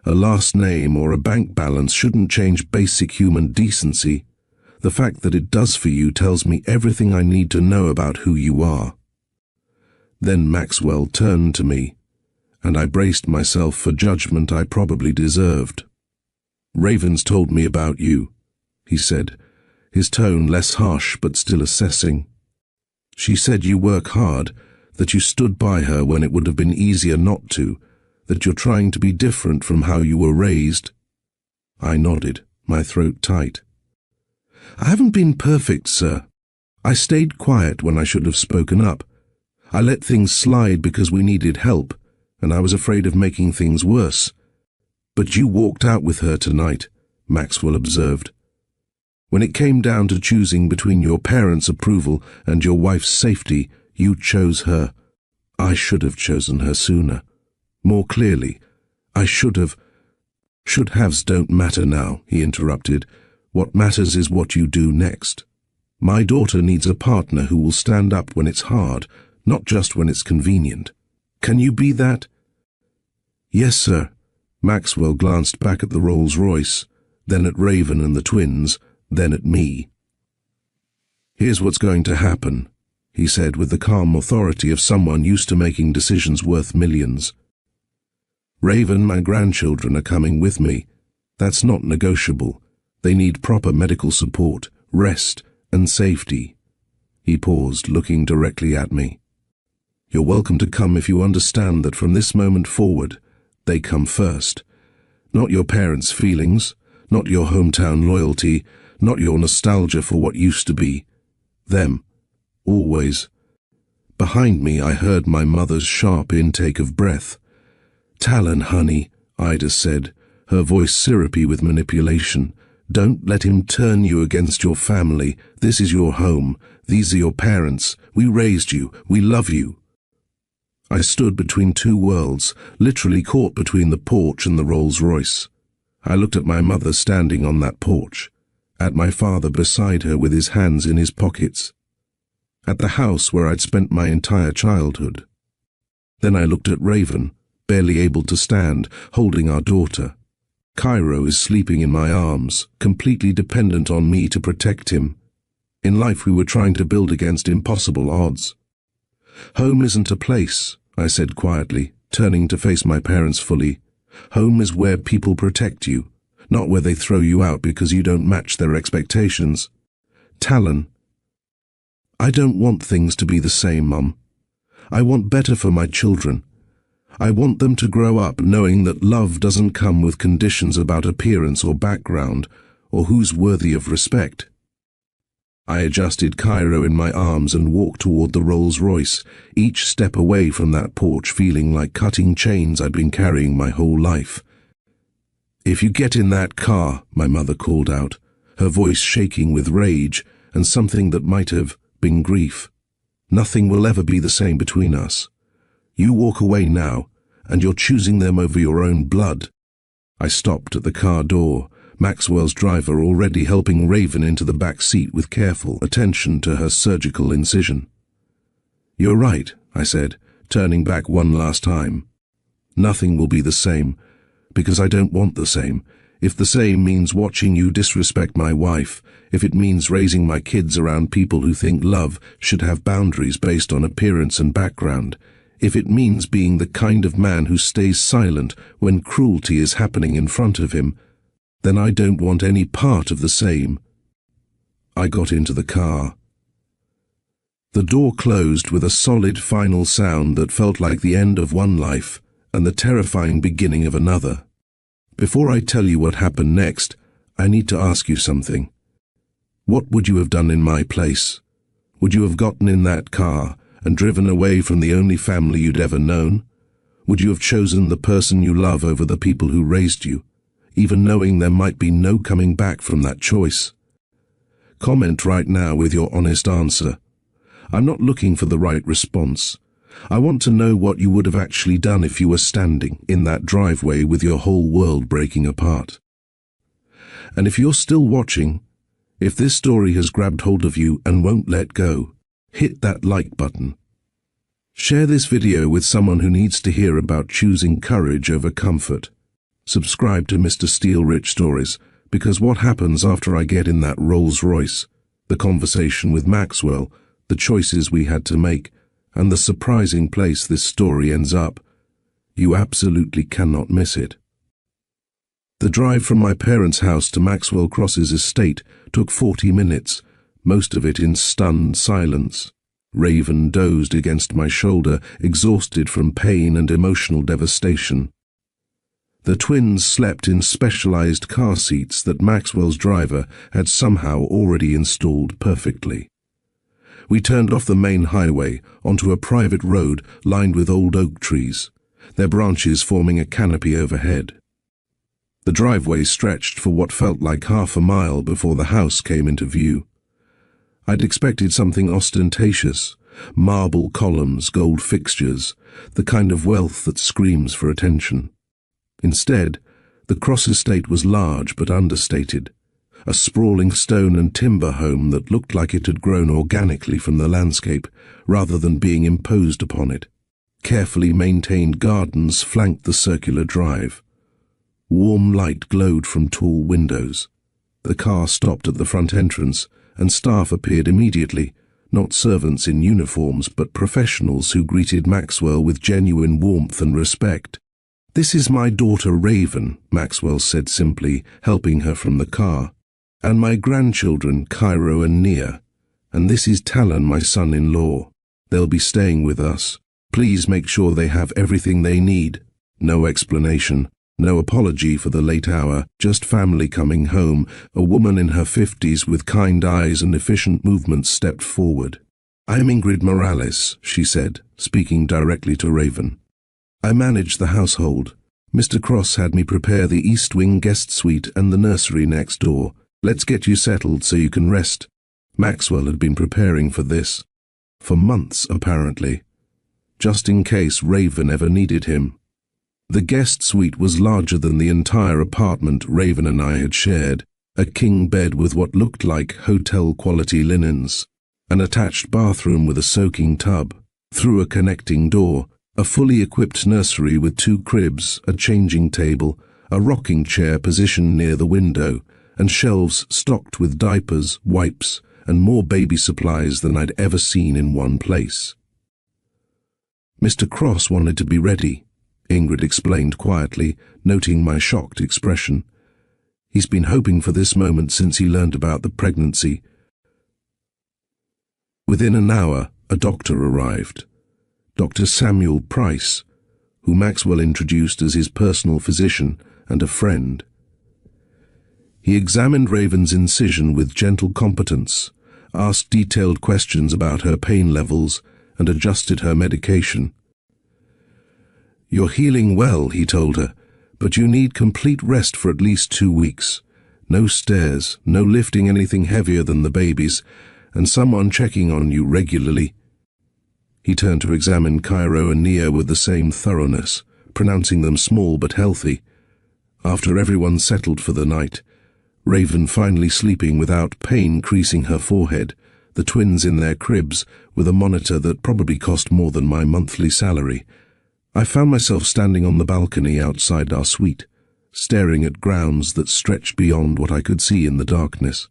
"A last name or a bank balance shouldn't change basic human decency. The fact that it does for you tells me everything I need to know about who you are." Then Maxwell turned to me, and I braced myself for judgment I probably deserved. "Raven's told me about you. he said, his tone less harsh but still assessing. She said you work hard, that you stood by her when it would have been easier not to, that you're trying to be different from how you were raised. I nodded, my throat tight. I haven't been perfect, sir. I stayed quiet when I should have spoken up. I let things slide because we needed help, and I was afraid of making things worse. But you walked out with her tonight, Maxwell observed. When it came down to choosing between your parents' approval and your wife's safety, you chose her. I should have chosen her sooner. More clearly, I should have. Should-haves don't matter now, he interrupted. What matters is what you do next. My daughter needs a partner who will stand up when it's hard, not just when it's convenient. Can you be that? Yes, sir. Maxwell glanced back at the Rolls-Royce, then at Raven and the twins, then at me. Here's what's going to happen, he said with the calm authority of someone used to making decisions worth millions. Raven, my grandchildren are coming with me. That's not negotiable. They need proper medical support, rest, and safety. He paused, looking directly at me. You're welcome to come if you understand that from this moment forward, they come first. Not your parents' feelings, not your hometown loyalty, not your nostalgia for what used to be. Them. Always. Behind me I heard my mother's sharp intake of breath. Talon, honey, Ida said, her voice syrupy with manipulation. Don't let him turn you against your family. This is your home. These are your parents. We raised you. We love you. I stood between two worlds, literally caught between the porch and the Rolls-Royce. I looked at my mother standing on that porch, at my father beside her with his hands in his pockets, at the house where I'd spent my entire childhood. Then I looked at Raven, barely able to stand, holding our daughter. Cairo is sleeping in my arms, completely dependent on me to protect him. In life we were trying to build against impossible odds. Home isn't a place, I said quietly, turning to face my parents fully. Home is where people protect you, not where they throw you out because you don't match their expectations. Talon. I don't want things to be the same, Mum. I want better for my children. I want them to grow up knowing that love doesn't come with conditions about appearance or background, or who's worthy of respect. I adjusted Cairo in my arms and walked toward the Rolls-Royce, each step away from that porch feeling like cutting chains I'd been carrying my whole life. If you get in that car, my mother called out, her voice shaking with rage and something that might have been grief. Nothing will ever be the same between us. You walk away now, and you're choosing them over your own blood. I stopped at the car door, Maxwell's driver already helping Raven into the back seat with careful attention to her surgical incision. You're right, I said, turning back one last time. Nothing will be the same, because I don't want the same. If the same means watching you disrespect my wife, if it means raising my kids around people who think love should have boundaries based on appearance and background, if it means being the kind of man who stays silent when cruelty is happening in front of him, then I don't want any part of the same. I got into the car. The door closed with a solid final sound that felt like the end of one life and the terrifying beginning of another. Before I tell you what happened next, I need to ask you something. What would you have done in my place? Would you have gotten in that car and driven away from the only family you'd ever known? Would you have chosen the person you love over the people who raised you, even knowing there might be no coming back from that choice? Comment right now with your honest answer. I'm not looking for the right response. I want to know what you would have actually done if you were standing in that driveway with your whole world breaking apart. And if you're still watching, if this story has grabbed hold of you and won't let go, hit that like button. Share this video with someone who needs to hear about choosing courage over comfort. Subscribe to Mr. Steele Rich Stories, because what happens after I get in that Rolls-Royce, the conversation with Maxwell, the choices we had to make, and the surprising place this story ends up, you absolutely cannot miss it. The drive from my parents' house to Maxwell Cross's estate took 40 minutes, most of it in stunned silence. Raven dozed against my shoulder, exhausted from pain and emotional devastation. The twins slept in specialized car seats that Maxwell's driver had somehow already installed perfectly. We turned off the main highway onto a private road lined with old oak trees, their branches forming a canopy overhead. The driveway stretched for what felt like half a mile before the house came into view. I'd expected something ostentatious, marble columns, gold fixtures, the kind of wealth that screams for attention. Instead, the Cross estate was large but understated, a sprawling stone and timber home that looked like it had grown organically from the landscape rather than being imposed upon it. Carefully maintained gardens flanked the circular drive. Warm light glowed from tall windows. The car stopped at the front entrance, and staff appeared immediately, not servants in uniforms but professionals who greeted Maxwell with genuine warmth and respect. "This is my daughter Raven," Maxwell said simply, helping her from the car, "and my grandchildren Cairo and Nia, and this is Talon, my son-in-law. They'll be staying with us. Please make sure they have everything they need." No explanation, no apology for the late hour, just family coming home. A woman in her 50s with kind eyes and efficient movements stepped forward. "I am Ingrid Morales," she said, speaking directly to Raven. "I manage the household. Mr. Cross had me prepare the East Wing guest suite and the nursery next door. Let's get you settled so you can rest." Maxwell had been preparing for this. For months, apparently. Just in case Raven ever needed him. The guest suite was larger than the entire apartment Raven and I had shared, a king bed with what looked like hotel-quality linens, an attached bathroom with a soaking tub, through a connecting door, a fully equipped nursery with 2 cribs, a changing table, a rocking chair positioned near the window, and shelves stocked with diapers, wipes, and more baby supplies than I'd ever seen in one place. "Mr. Cross wanted to be ready," Ingrid explained quietly, noting my shocked expression. "He's been hoping for this moment since he learned about the pregnancy." Within an hour, a doctor arrived. Dr. Samuel Price, who Maxwell introduced as his personal physician and a friend. He examined Raven's incision with gentle competence, asked detailed questions about her pain levels, and adjusted her medication. "You're healing well," he told her, "but you need complete rest for at least 2 weeks. No stairs, no lifting anything heavier than the babies, and someone checking on you regularly." He turned to examine Cairo and Nia with the same thoroughness, pronouncing them small but healthy. After everyone settled for the night, Raven finally sleeping without pain creasing her forehead, the twins in their cribs with a monitor that probably cost more than my monthly salary, I found myself standing on the balcony outside our suite, staring at grounds that stretched beyond what I could see in the darkness.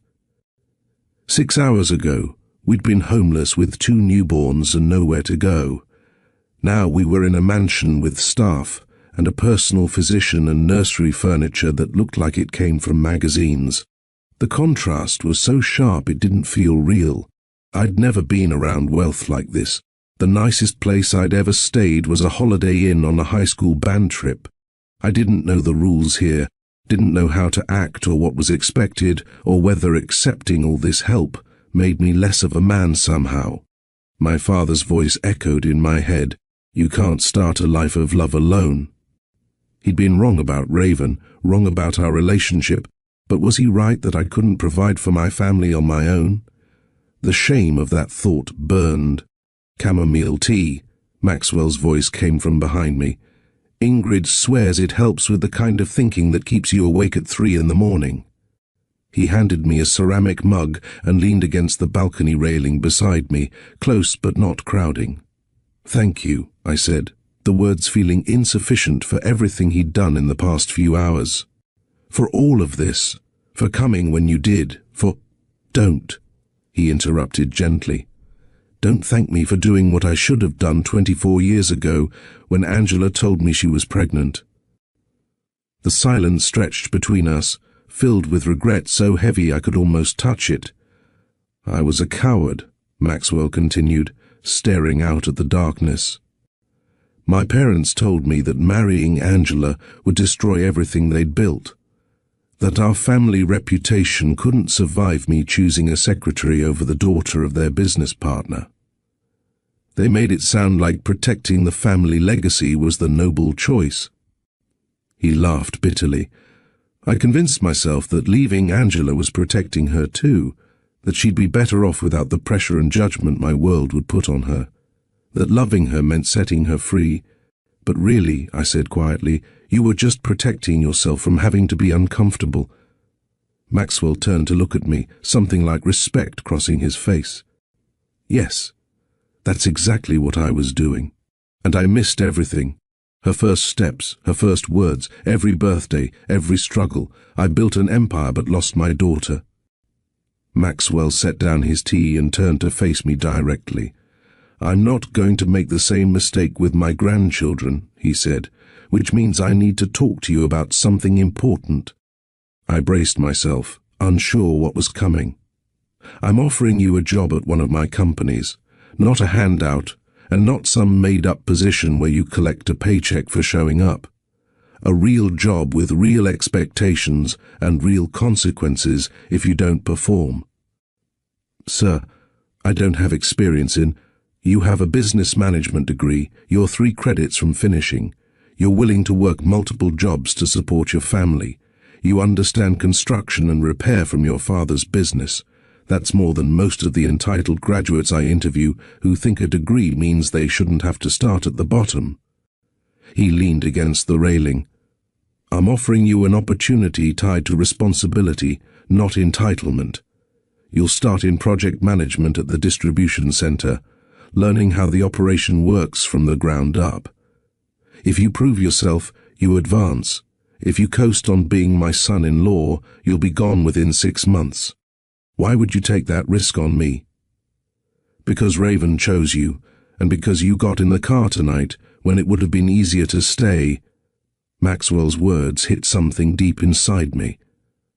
6 hours ago, we'd been homeless with 2 newborns and nowhere to go. Now we were in a mansion with staff and a personal physician and nursery furniture that looked like it came from magazines. The contrast was so sharp it didn't feel real. I'd never been around wealth like this. The nicest place I'd ever stayed was a Holiday Inn on a high school band trip. I didn't know the rules here, didn't know how to act or what was expected, or whether accepting all this help made me less of a man somehow. My father's voice echoed in my head, "You can't start a life of love alone." He'd been wrong about Raven, wrong about our relationship, but was he right that I couldn't provide for my family on my own? The shame of that thought burned. "Chamomile tea," Maxwell's voice came from behind me. "Ingrid swears it helps with the kind of thinking that keeps you awake at 3 in the morning." He handed me a ceramic mug and leaned against the balcony railing beside me, close but not crowding. "Thank you," I said, the words feeling insufficient for everything he'd done in the past few hours. "For all of this, for coming when you did, for—" "Don't," he interrupted gently. "Don't thank me for doing what I should have done 24 years ago when Angela told me she was pregnant." The silence stretched between us, filled with regret so heavy I could almost touch it. I was a coward, Maxwell continued, staring out at the darkness. My parents told me that marrying Angela would destroy everything they'd built, that our family reputation couldn't survive me choosing a secretary over the daughter of their business partner. They made it sound like protecting the family legacy was the noble choice. He laughed bitterly. I convinced myself that leaving Angela was protecting her too, that she'd be better off without the pressure and judgment my world would put on her, that loving her meant setting her free. But really, I said quietly, you were just protecting yourself from having to be uncomfortable. Maxwell turned to look at me, something like respect crossing his face. Yes, that's exactly what I was doing. And I missed everything. Her first steps, her first words, every birthday, every struggle. I built an empire but lost my daughter. Maxwell set down his tea and turned to face me directly. I'm not going to make the same mistake with my grandchildren, he said, which means I need to talk to you about something important. I braced myself, unsure what was coming. I'm offering you a job at one of my companies, not a handout, and not some made-up position where you collect a paycheck for showing up. A real job with real expectations and real consequences if you don't perform. Sir, I don't have experience in. You have a business management degree, you're 3 credits from finishing. You're willing to work multiple jobs to support your family. You understand construction and repair from your father's business. That's more than most of the entitled graduates I interview who think a degree means they shouldn't have to start at the bottom. He leaned against the railing. I'm offering you an opportunity tied to responsibility, not entitlement. You'll start in project management at the distribution center, learning how the operation works from the ground up. If you prove yourself, you advance. If you coast on being my son-in-law, you'll be gone within 6 months. Why would you take that risk on me? Because Raven chose you, and because you got in the car tonight when it would have been easier to stay. Maxwell's words hit something deep inside me.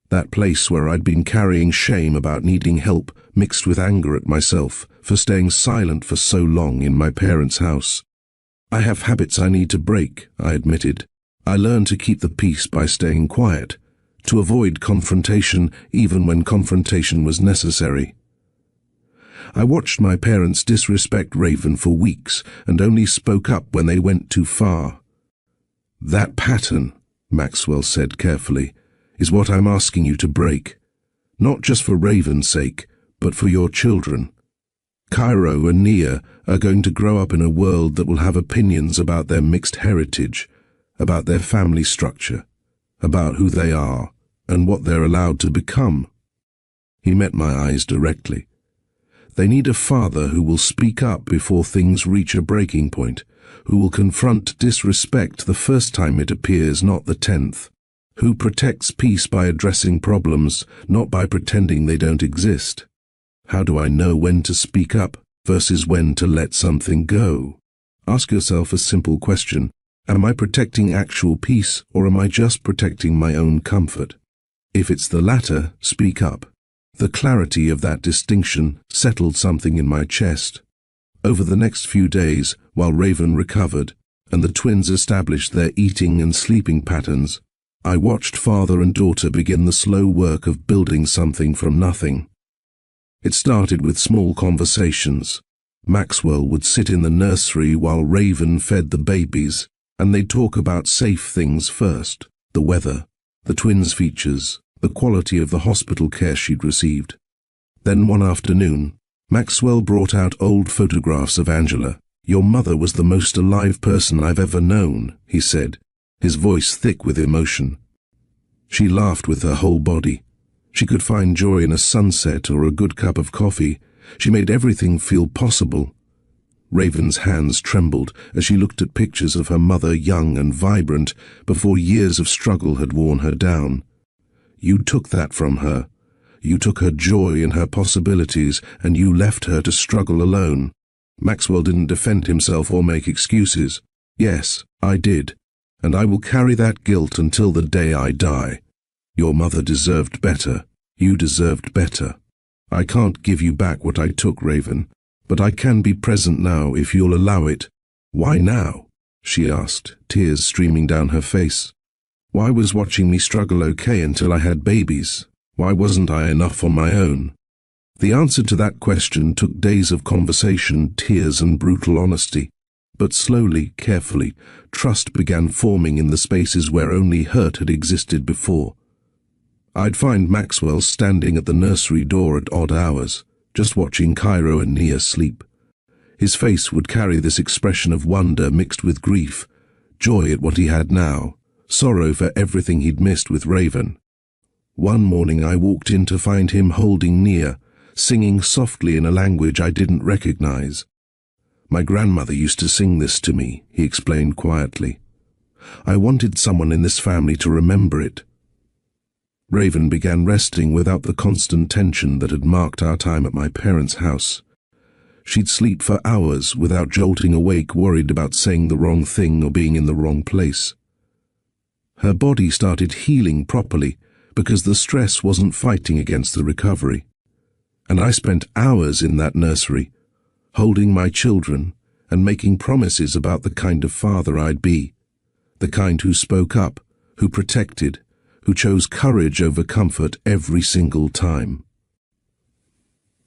That place where I'd been carrying shame about needing help mixed with anger at myself for staying silent for so long in my parents' house. I have habits I need to break, I admitted. I learned to keep the peace by staying quiet, to avoid confrontation even when confrontation was necessary. I watched my parents disrespect Raven for weeks and only spoke up when they went too far. That pattern, Maxwell said carefully, is what I'm asking you to break. Not just for Raven's sake, but for your children. Cairo and Nia are going to grow up in a world that will have opinions about their mixed heritage, about their family structure, about who they are, and what they're allowed to become. He met my eyes directly. They need a father who will speak up before things reach a breaking point, who will confront disrespect the first time it appears, not the 10th, who protects peace by addressing problems, not by pretending they don't exist. How do I know when to speak up versus when to let something go? Ask yourself a simple question. Am I protecting actual peace, or am I just protecting my own comfort? If it's the latter, speak up. The clarity of that distinction settled something in my chest. Over the next few days, while Raven recovered, and the twins established their eating and sleeping patterns, I watched father and daughter begin the slow work of building something from nothing. It started with small conversations. Maxwell would sit in the nursery while Raven fed the babies, and they'd talk about safe things first: the weather, the twins' features, the quality of the hospital care she'd received. Then one afternoon, Maxwell brought out old photographs of Angela. "Your mother was the most alive person I've ever known," he said, his voice thick with emotion. She laughed with her whole body. She could find joy in a sunset or a good cup of coffee. She made everything feel possible. Raven's hands trembled as she looked at pictures of her mother, young and vibrant, before years of struggle had worn her down. You took that from her. You took her joy and her possibilities, and you left her to struggle alone. Maxwell didn't defend himself or make excuses. Yes, I did. and I will carry that guilt until the day I die. Your mother deserved better. You deserved better. I can't give you back what I took, Raven, but I can be present now if you'll allow it." "Why now?" she asked, tears streaming down her face. "Why was watching me struggle okay until I had babies? Why wasn't I enough on my own?" The answer to that question took days of conversation, tears, and brutal honesty. But slowly, carefully, trust began forming in the spaces where only hurt had existed before. I'd find Maxwell standing at the nursery door at odd hours, just watching Cairo and Nia sleep. His face would carry this expression of wonder mixed with grief, joy at what he had now, sorrow for everything he'd missed with Raven. One morning I walked in to find him holding Nia, singing softly in a language I didn't recognize. "My grandmother used to sing this to me," he explained quietly. "I wanted someone in this family to remember it." Raven began resting without the constant tension that had marked our time at my parents' house. She'd sleep for hours without jolting awake, worried about saying the wrong thing or being in the wrong place. Her body started healing properly because the stress wasn't fighting against the recovery. And I spent hours in that nursery, holding my children and making promises about the kind of father I'd be, the kind who spoke up, who protected, who chose courage over comfort every single time.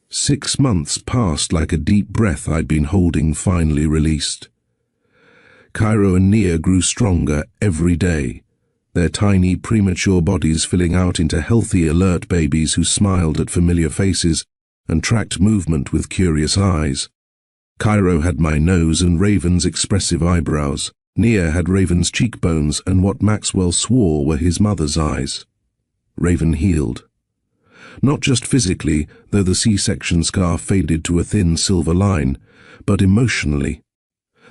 6 months passed like a deep breath I'd been holding finally released. Cairo and Nia grew stronger every day, their tiny, premature bodies filling out into healthy, alert babies who smiled at familiar faces and tracked movement with curious eyes. Cairo had my nose and Raven's expressive eyebrows. Nia had Raven's cheekbones and what Maxwell swore were his mother's eyes. Raven healed. Not just physically, though the C-section scar faded to a thin silver line, but emotionally.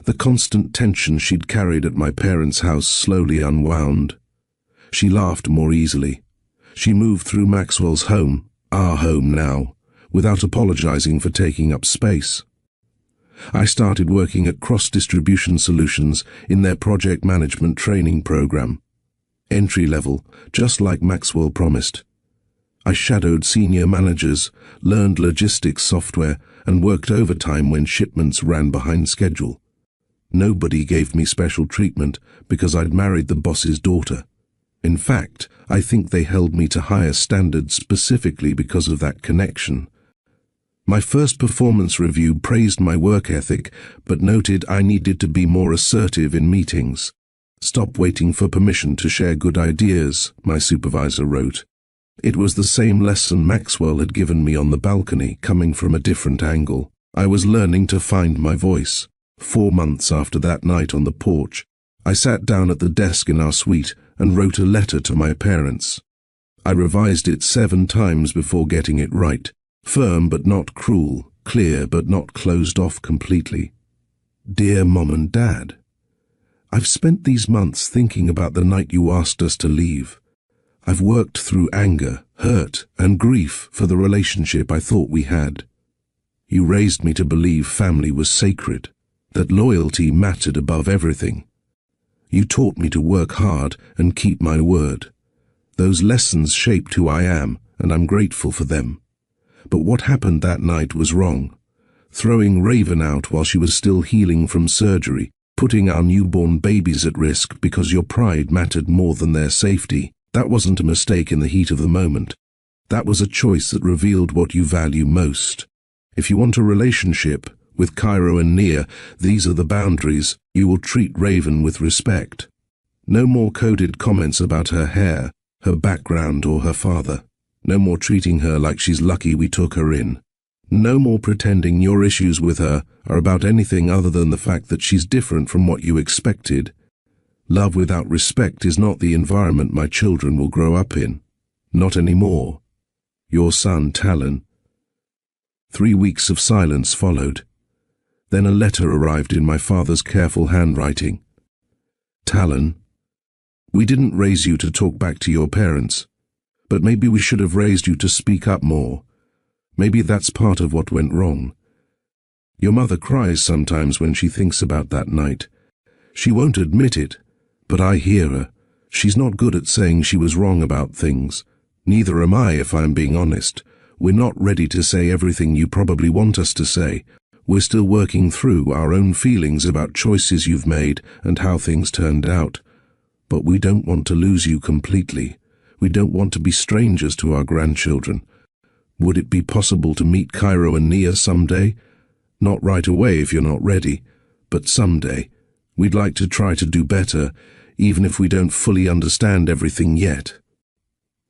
The constant tension she'd carried at my parents' house slowly unwound. She laughed more easily. She moved through Maxwell's home, our home now, without apologizing for taking up space. I started working at Cross Distribution Solutions in their project management training program. Entry level, just like Maxwell promised. I shadowed senior managers, learned logistics software, and worked overtime when shipments ran behind schedule. Nobody gave me special treatment because I'd married the boss's daughter. In fact, I think they held me to higher standards specifically because of that connection. My first performance review praised my work ethic, but noted I needed to be more assertive in meetings. "Stop waiting for permission to share good ideas," my supervisor wrote. It was the same lesson Maxwell had given me on the balcony, coming from a different angle. I was learning to find my voice. 4 months after that night on the porch, I sat down at the desk in our suite and wrote a letter to my parents. I revised it 7 times before getting it right. Firm but not cruel, clear but not closed off completely. "Dear Mom and Dad, I've spent these months thinking about the night you asked us to leave. I've worked through anger, hurt, and grief for the relationship I thought we had. You raised me to believe family was sacred, that loyalty mattered above everything. You taught me to work hard and keep my word. Those lessons shaped who I am, and I'm grateful for them. But what happened that night was wrong. Throwing Raven out while she was still healing from surgery, putting our newborn babies at risk because your pride mattered more than their safety, that wasn't a mistake in the heat of the moment. That was a choice that revealed what you value most. If you want a relationship with Cairo and Nia, these are the boundaries. You will treat Raven with respect. No more coded comments about her hair, her background, or her father. No more treating her like she's lucky we took her in. No more pretending your issues with her are about anything other than the fact that she's different from what you expected. Love without respect is not the environment my children will grow up in. Not anymore. Your son, Talon." 3 weeks of silence followed. Then a letter arrived in my father's careful handwriting. "Talon, we didn't raise you to talk back to your parents. But maybe we should have raised you to speak up more. Maybe that's part of what went wrong. Your mother cries sometimes when she thinks about that night. She won't admit it, But I hear her. She's not good at saying she was wrong about things. Neither am I, if I'm being honest. We're not ready to say everything you probably want us to say. We're still working through our own feelings about choices you've made and how things turned out. But we don't want to lose you completely. We don't want to be strangers to our grandchildren. Would it be possible to meet Cairo and Nia someday? Not right away if you're not ready, but someday. We'd like to try to do better, even if we don't fully understand everything yet.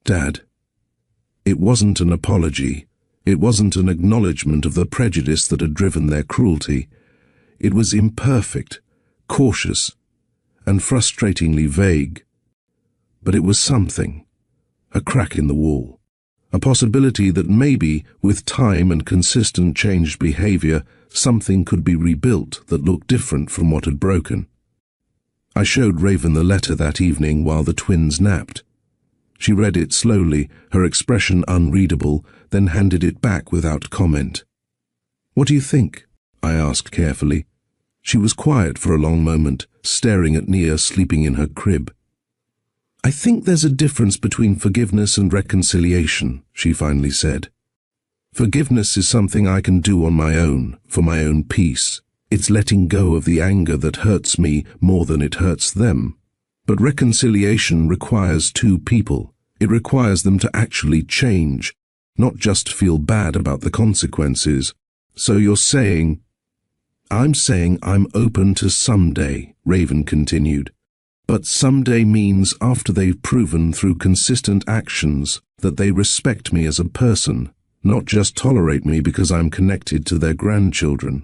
Dad, it wasn't an apology. It wasn't an acknowledgement of the prejudice that had driven their cruelty. It was imperfect, cautious, and frustratingly vague. But it was something, a crack in the wall, a possibility that maybe, with time and consistent changed behavior, something could be rebuilt that looked different from what had broken. I showed Raven the letter that evening while the twins napped. She read it slowly, her expression unreadable, then handed it back without comment. "What do you think?" I asked carefully. She was quiet for a long moment, staring at Nia sleeping in her crib. "I think there's a difference between forgiveness and reconciliation," she finally said. "Forgiveness is something I can do on my own, for my own peace. It's letting go of the anger that hurts me more than it hurts them. But reconciliation requires two people. It requires them to actually change, not just feel bad about the consequences. So you're saying—" "I'm saying I'm open to someday," Raven continued. "But someday means after they've proven through consistent actions that they respect me as a person, not just tolerate me because I'm connected to their grandchildren.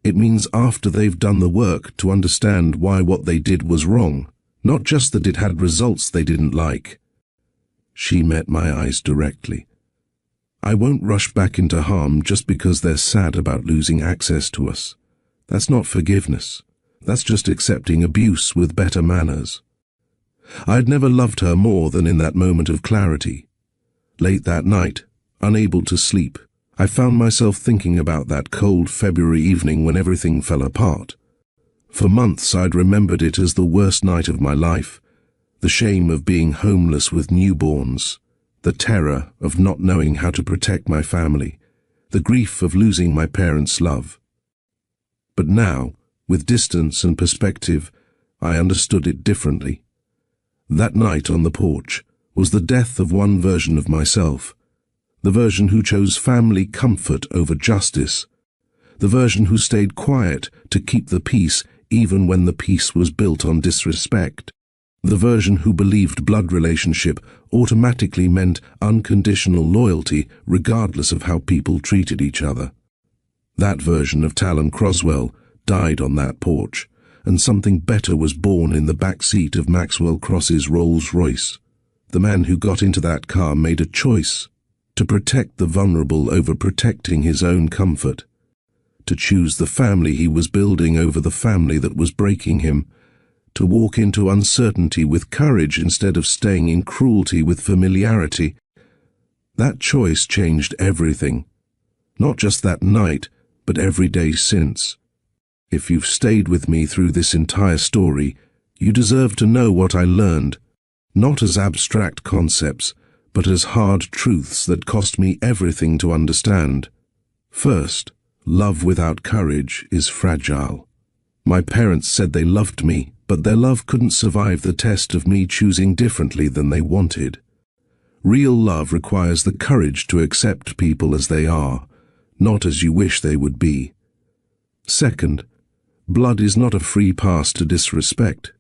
It means after they've done the work to understand why what they did was wrong, not just that it had results they didn't like." She met my eyes directly. "I won't rush back into harm just because they're sad about losing access to us. That's not forgiveness. That's just accepting abuse with better manners." I'd never loved her more than in that moment of clarity. Late that night, unable to sleep, I found myself thinking about that cold February evening when everything fell apart. For months I'd remembered it as the worst night of my life. The shame of being homeless with newborns, the terror of not knowing how to protect my family, the grief of losing my parents' love. But now, with distance and perspective, I understood it differently. That night on the porch was the death of one version of myself, the version who chose family comfort over justice, the version who stayed quiet to keep the peace even when the peace was built on disrespect, the version who believed blood relationship automatically meant unconditional loyalty regardless of how people treated each other. That version of Talon Croswell died on that porch, and something better was born in the back seat of Maxwell Cross's Rolls-Royce. The man who got into that car made a choice to protect the vulnerable over protecting his own comfort, to choose the family he was building over the family that was breaking him, to walk into uncertainty with courage instead of staying in cruelty with familiarity. That choice changed everything, not just that night, but every day since. If you've stayed with me through this entire story, you deserve to know what I learned, not as abstract concepts, but as hard truths that cost me everything to understand. First, love without courage is fragile. My parents said they loved me, but their love couldn't survive the test of me choosing differently than they wanted. Real love requires the courage to accept people as they are, not as you wish they would be. Second, blood is not a free pass to disrespect.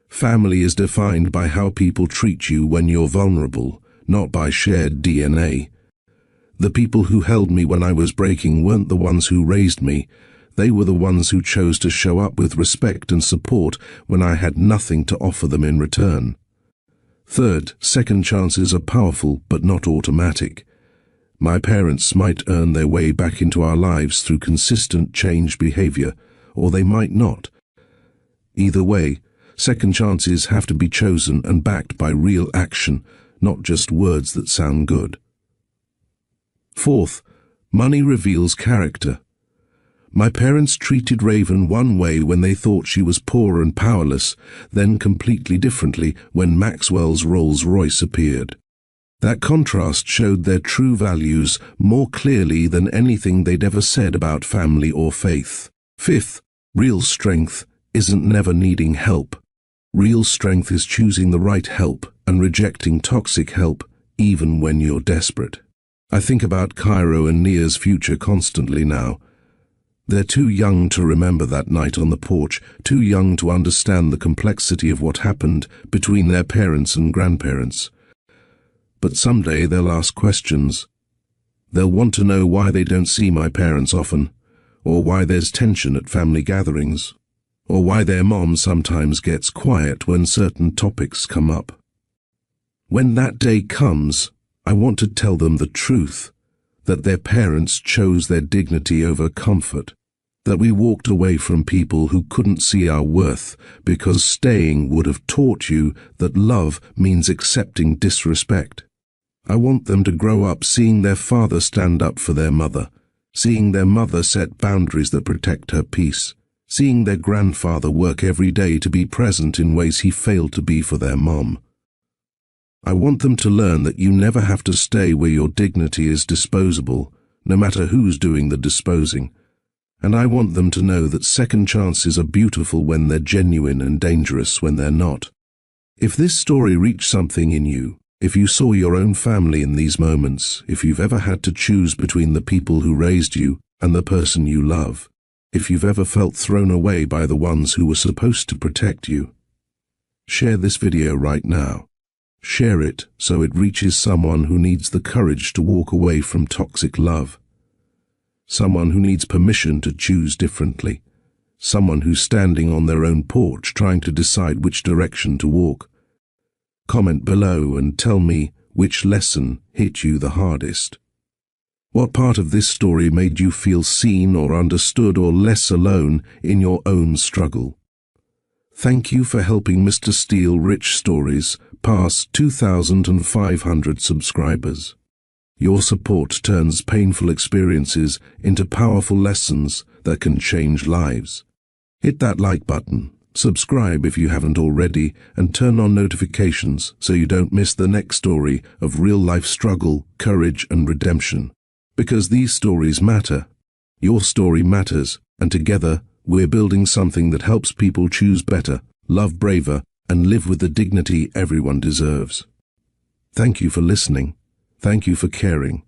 Family is defined by how people treat you when you're vulnerable, not by shared DNA. The people who held me when I was breaking weren't the ones who raised me. They were the ones who chose to show up with respect and support when I had nothing to offer them in return. Third, second chances are powerful but not automatic. My parents might earn their way back into our lives through consistent changed behavior, or they might not. Either way, second chances have to be chosen and backed by real action, not just words that sound good. Fourth, money reveals character. My parents treated Raven one way when they thought she was poor and powerless, then completely differently when Maxwell's Rolls-Royce appeared. That contrast showed their true values more clearly than anything they'd ever said about family or faith. Fifth, real strength isn't never needing help. Real strength is choosing the right help and rejecting toxic help even when you're desperate. I think about Cairo and Nia's future constantly now. They're too young to remember that night on the porch, too young to understand the complexity of what happened between their parents and grandparents. But someday they'll ask questions. They'll want to know why they don't see my parents often, or why there's tension at family gatherings, or why their mom sometimes gets quiet when certain topics come up. When that day comes, I want to tell them the truth, that their parents chose their dignity over comfort, that we walked away from people who couldn't see our worth because staying would have taught you that love means accepting disrespect. I want them to grow up seeing their father stand up for their mother, seeing their mother set boundaries that protect her peace, seeing their grandfather work every day to be present in ways he failed to be for their mom. I want them to learn that you never have to stay where your dignity is disposable, no matter who's doing the disposing. And I want them to know that second chances are beautiful when they're genuine and dangerous when they're not. If this story reached something in you, if you saw your own family in these moments, if you've ever had to choose between the people who raised you and the person you love, if you've ever felt thrown away by the ones who were supposed to protect you, share this video right now. Share it so it reaches someone who needs the courage to walk away from toxic love. Someone who needs permission to choose differently. Someone who's standing on their own porch trying to decide which direction to walk. Comment below and tell me which lesson hit you the hardest. What part of this story made you feel seen or understood or less alone in your own struggle? Thank you for helping Mr. Steele Rich Stories pass 2,500 subscribers. Your support turns painful experiences into powerful lessons that can change lives. Hit that like button, subscribe if you haven't already, and turn on notifications so you don't miss the next story of real-life struggle, courage, and redemption. Because these stories matter. Your story matters, and together we're building something that helps people choose better, love braver, and live with the dignity everyone deserves. Thank you for listening. Thank you for caring.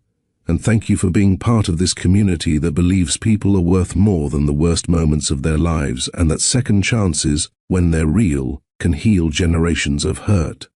And thank you for being part of this community that believes people are worth more than the worst moments of their lives, and that second chances, when they're real, can heal generations of hurt.